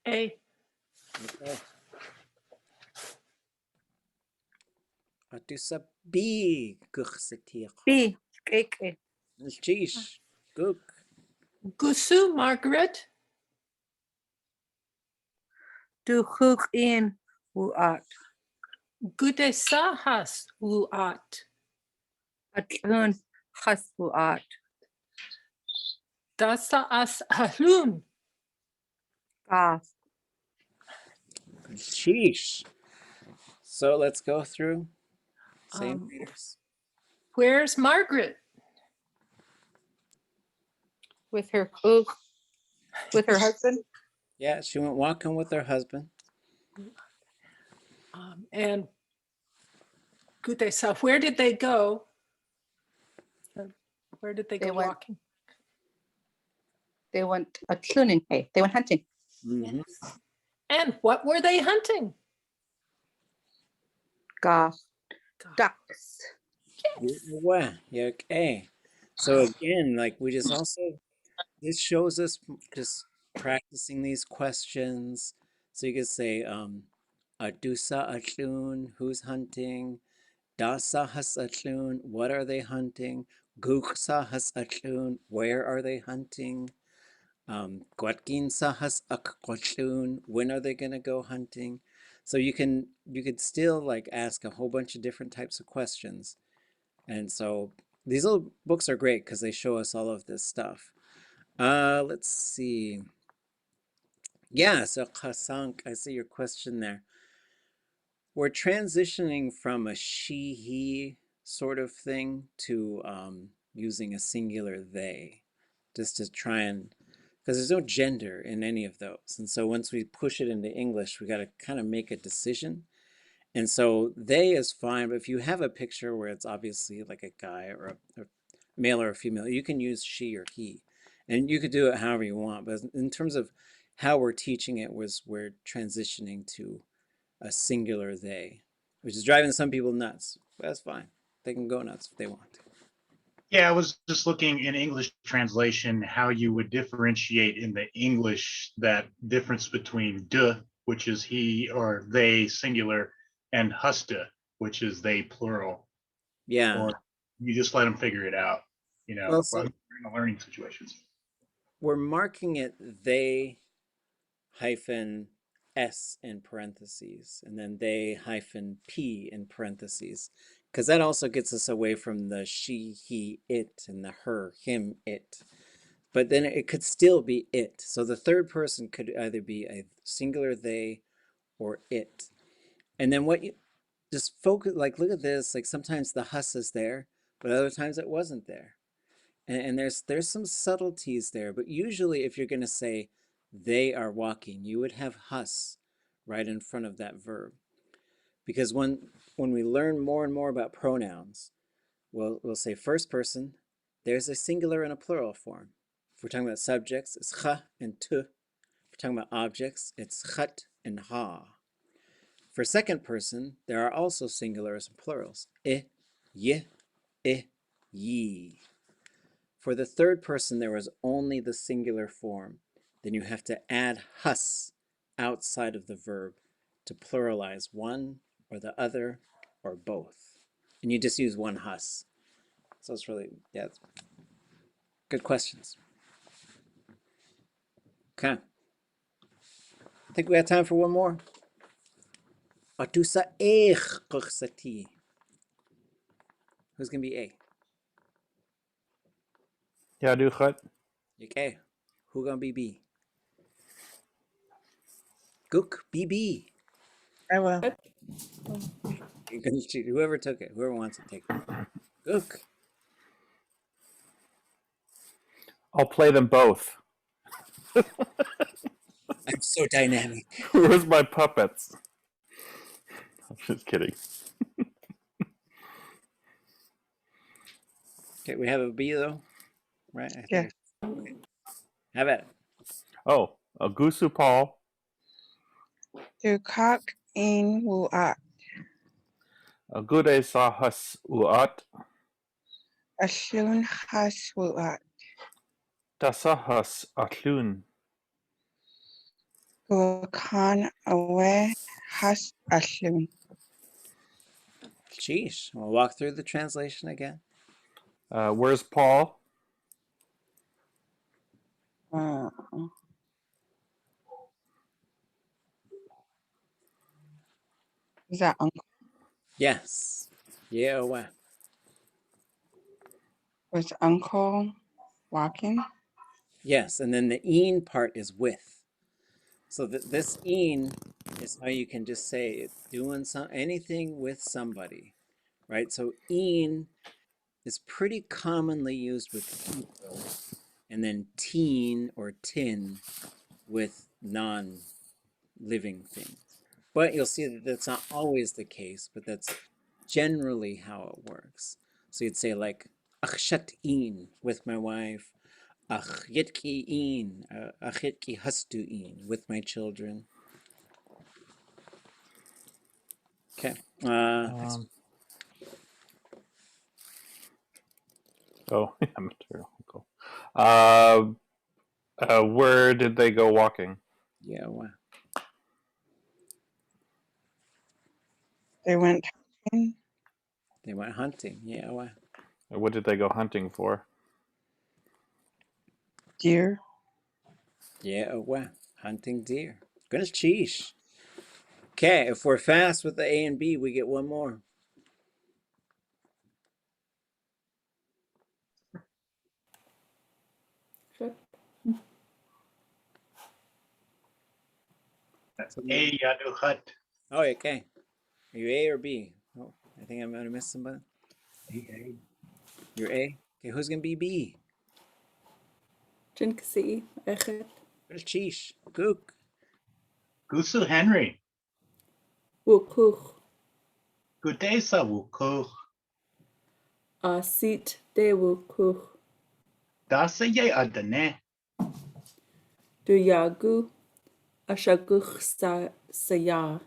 A. Okay. Atusa B. Guchsatiq. B. Keke. Chish. Guk. Gusu, Margaret. Du hook in wuat. Gude sahas wuat. Atun has wuat. Dasa as ahlun. Gas. Sheesh. So let's go through. Same readers. Where's Margaret? With her cook. With her husband. Yeah, she went walking with her husband. And Gude sa, where did they go? Where did they go walking? They went tuning. Hey, they went hunting. Mm-hmm. And what were they hunting? Gas. Ducks. Yeah, okay. So again, like we just also, this shows us just practicing these questions. So you could say, Adusa atlun, who's hunting? Dasa has atlun, what are they hunting? Guksa has atlun, where are they hunting? Gwatginsa has akwatlun, when are they gonna go hunting? So you could still like ask a whole bunch of different types of questions. And so these little books are great because they show us all of this stuff. Let's see. Yeah, so Khasank, I see your question there. We're transitioning from a she, he sort of thing to using a singular they, just to try and, because there's no gender in any of those. And so once we push it into English, we got to kind of make a decision. And so they is fine, but if you have a picture where it's obviously like a guy or a male or a female, you can use she or he. And you could do it however you want. But in terms of how we're teaching it, we're transitioning to a singular they, which is driving some people nuts. But that's fine. They can go nuts if they want to. Yeah, I was just looking in English translation how you would differentiate in the English that difference between de, which is he or they singular, and husta, which is they plural. Yeah. Or you just let them figure it out, Well, so in the learning situations. We're marking it they hyphen S in parentheses, and then they hyphen P in parentheses, because that also gets us away from the she, he, it, and the her, him, it. But then it could still be it. So the third person could either be a singular they or it. And then what you just focus, like look at this, like sometimes the hus is there, but other times it wasn't there. And there's some subtleties there, but usually if you're going to say they are walking, you would have hus right in front of that verb. Because when we learn more and more about pronouns, we'll say first person, there's a singular and a plural form. If we're talking about subjects, it's kha and tu. If we're talking about objects, it's khat and ha. For second person, there are also singulars and plurals. Ye, yi. For the third person, there was only the singular form. Then you have to add hus outside of the verb to pluralize one or the other or both. And you just use one hus. So it's really, yeah, it's good questions. Okay. I think we have time for one more. Atusa eich kuchsati. Who's going to be A? Yeah, do chat. Okay. Who going to be B? Guk, BB. I will. You're gonna choose whoever took it, whoever wants to take it. Guk. I'll play them both. I'm so dynamic. Where's my puppets? I'm just kidding. Okay, we have a B though, right? I think Yeah. okay. Have at it. Oh, a Gusu Paul. Du kak in wuat. A Gude Sahas Uat. Ashun has wuat. Tasahas Atlun. Guakan awe has ashun. Sheesh. We'll walk through the translation again. Where's Paul? Is that uncle? Yes. Yeah, well. Was uncle walking? Yes, and then the een part is with. So this een is how you can just say it's doing anything with somebody, right? So een is pretty commonly used with people, and then teen or tin with non-living things. But you'll see that that's not always the case, but that's generally how it works. So you'd say like, achshat'in with my wife, achitki'in, achitki hastu'in with my children. Okay. Material. Cool. Where did they go walking? Yeah, well. They went hunting. They went hunting. Yeah, well. What did they go hunting for? Deer. Yeah, well. Hunting deer. Goodness cheese. Okay, if we're fast with the A and B, we get one more. A yadu hut. Oh, okay. Are you A or B? Oh, I think I might have missed somebody. A. You're A? Okay, who's going to be B? Jinkasi, Echet. Where's Cheesh? Gook. Gusu Henry. Wukuch. Gudesa wukuch. Asit de wukuch. Dasa ye adane. Duyagu. Ashaguch saya.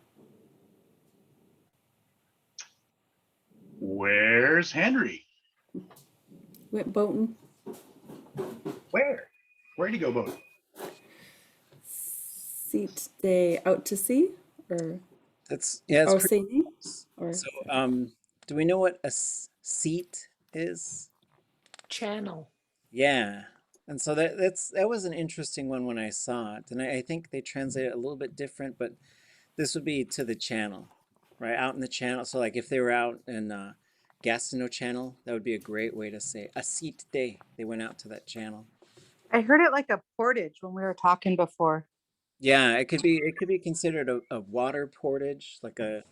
Where's Henry? Went boating. Where? Where'd he go boat? Seat de out to sea? Or That's, yeah, it's pretty close. Or so, do we know what a seat is? Channel. Yeah. And so that was an interesting one when I saw it. And I think they translate it a little bit different, but this would be to the channel, right? Out in the channel. So like if they were out in Gastineau Channel, that would be a great way to say a seat day. They went out to that channel. I heard it like a portage when we were talking before. Yeah, it could be considered a water portage, like a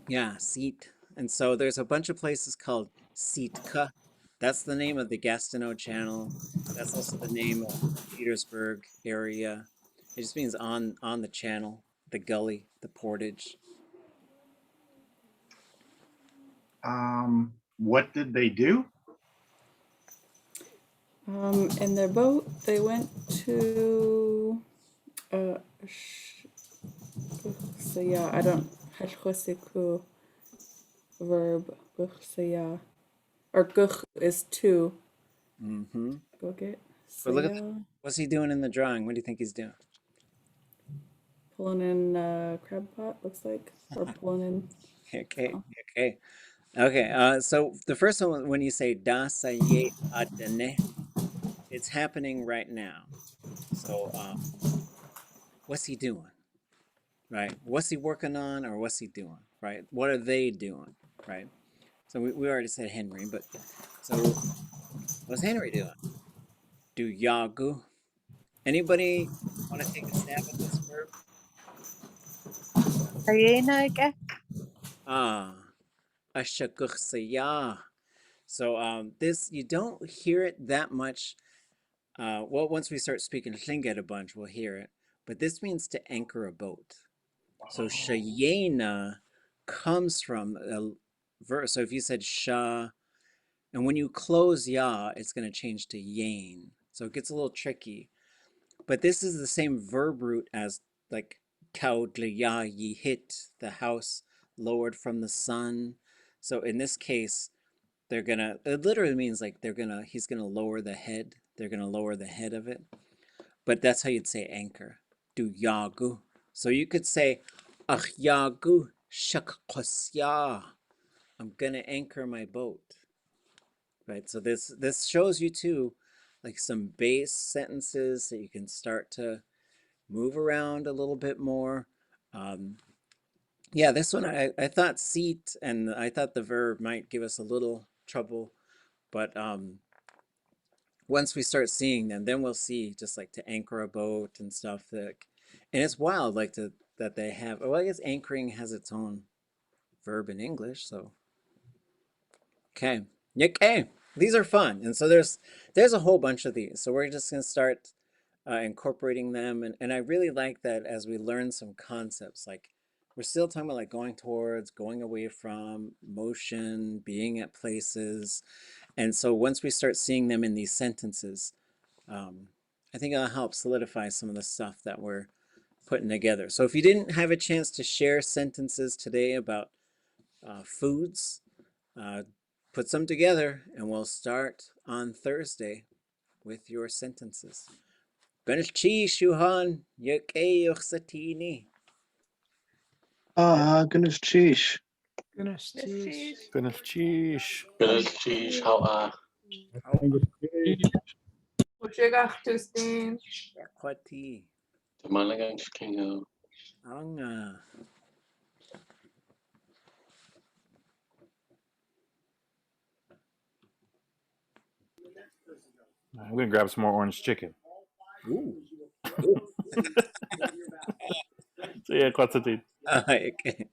yeah, seat. And so there's a bunch of places called Sitka. That's the name of the Gastineau Channel. That's also the name of Petersburg area. It just means on the channel, the gully, the portage. What did they do? In their boat, they went to. So yeah, I don't. Hashkosiku verb guchsaya, or guch is to. Mm-hmm. Go get. But look at Saya, what's he doing in the drawing? What do you think he's doing? pulling in a crab pot, looks like, or pulling in. Okay, Oh. okay. So the first one, when you say dasaye adene, it's happening right now. So what's he doing? Right? What's he working on, or what's he doing? Right? What are they doing? Right? So we already said Henry, but so what's Henry doing? Do yagu? Anybody want to take a stab at this verb? Hyena, Ah, ashakuchsaya. So this, you don't hear it that much. Well, once we start speaking Tlingit a bunch, we'll hear it. But this means to anchor a boat. So shayena comes from a verb. So if you said sha, and when you close ya, it's going to change to yain. So it gets a little tricky. But this is the same verb root as like kaudliya ye hit, the house lowered from the sun. So in this case, they're gonna, it literally means like he's gonna lower the head. They're gonna lower the head of it. But that's how you'd say anchor. Do yagu. So you could say, ach yagu shakqasya. I'm gonna anchor my boat. Right. So this shows you too, like some base sentences that you can start to move around a little bit more. Yeah, this one I thought seat and I thought the verb might give us a little trouble, but once we start seeing them, then we'll see just like to anchor a boat and stuff. And it's wild, like that they have. Well, I guess anchoring has its own verb in English. So okay, okay, these are fun, and so there's a whole bunch of these. So we're just gonna start incorporating them, and I really like that as we learn some concepts. Like we're still talking about like going towards, going away from, motion, being at places. And so once we start seeing them in these sentences, I think it'll help solidify some of the stuff that we're putting together. So if you didn't have a chance to share sentences today about foods, put some together and we'll start on Thursday with your sentences. Ganchi Shuhan Yakayuxatini. Goodness, sheesh. Goodness, geez. Goodness, cheesh. Goodness, how Ushigachtustin. Yakwati. Tumalagang Chikingo. Anga. I'm gonna grab some more orange chicken. Ooh. So yeah, quite a Okay.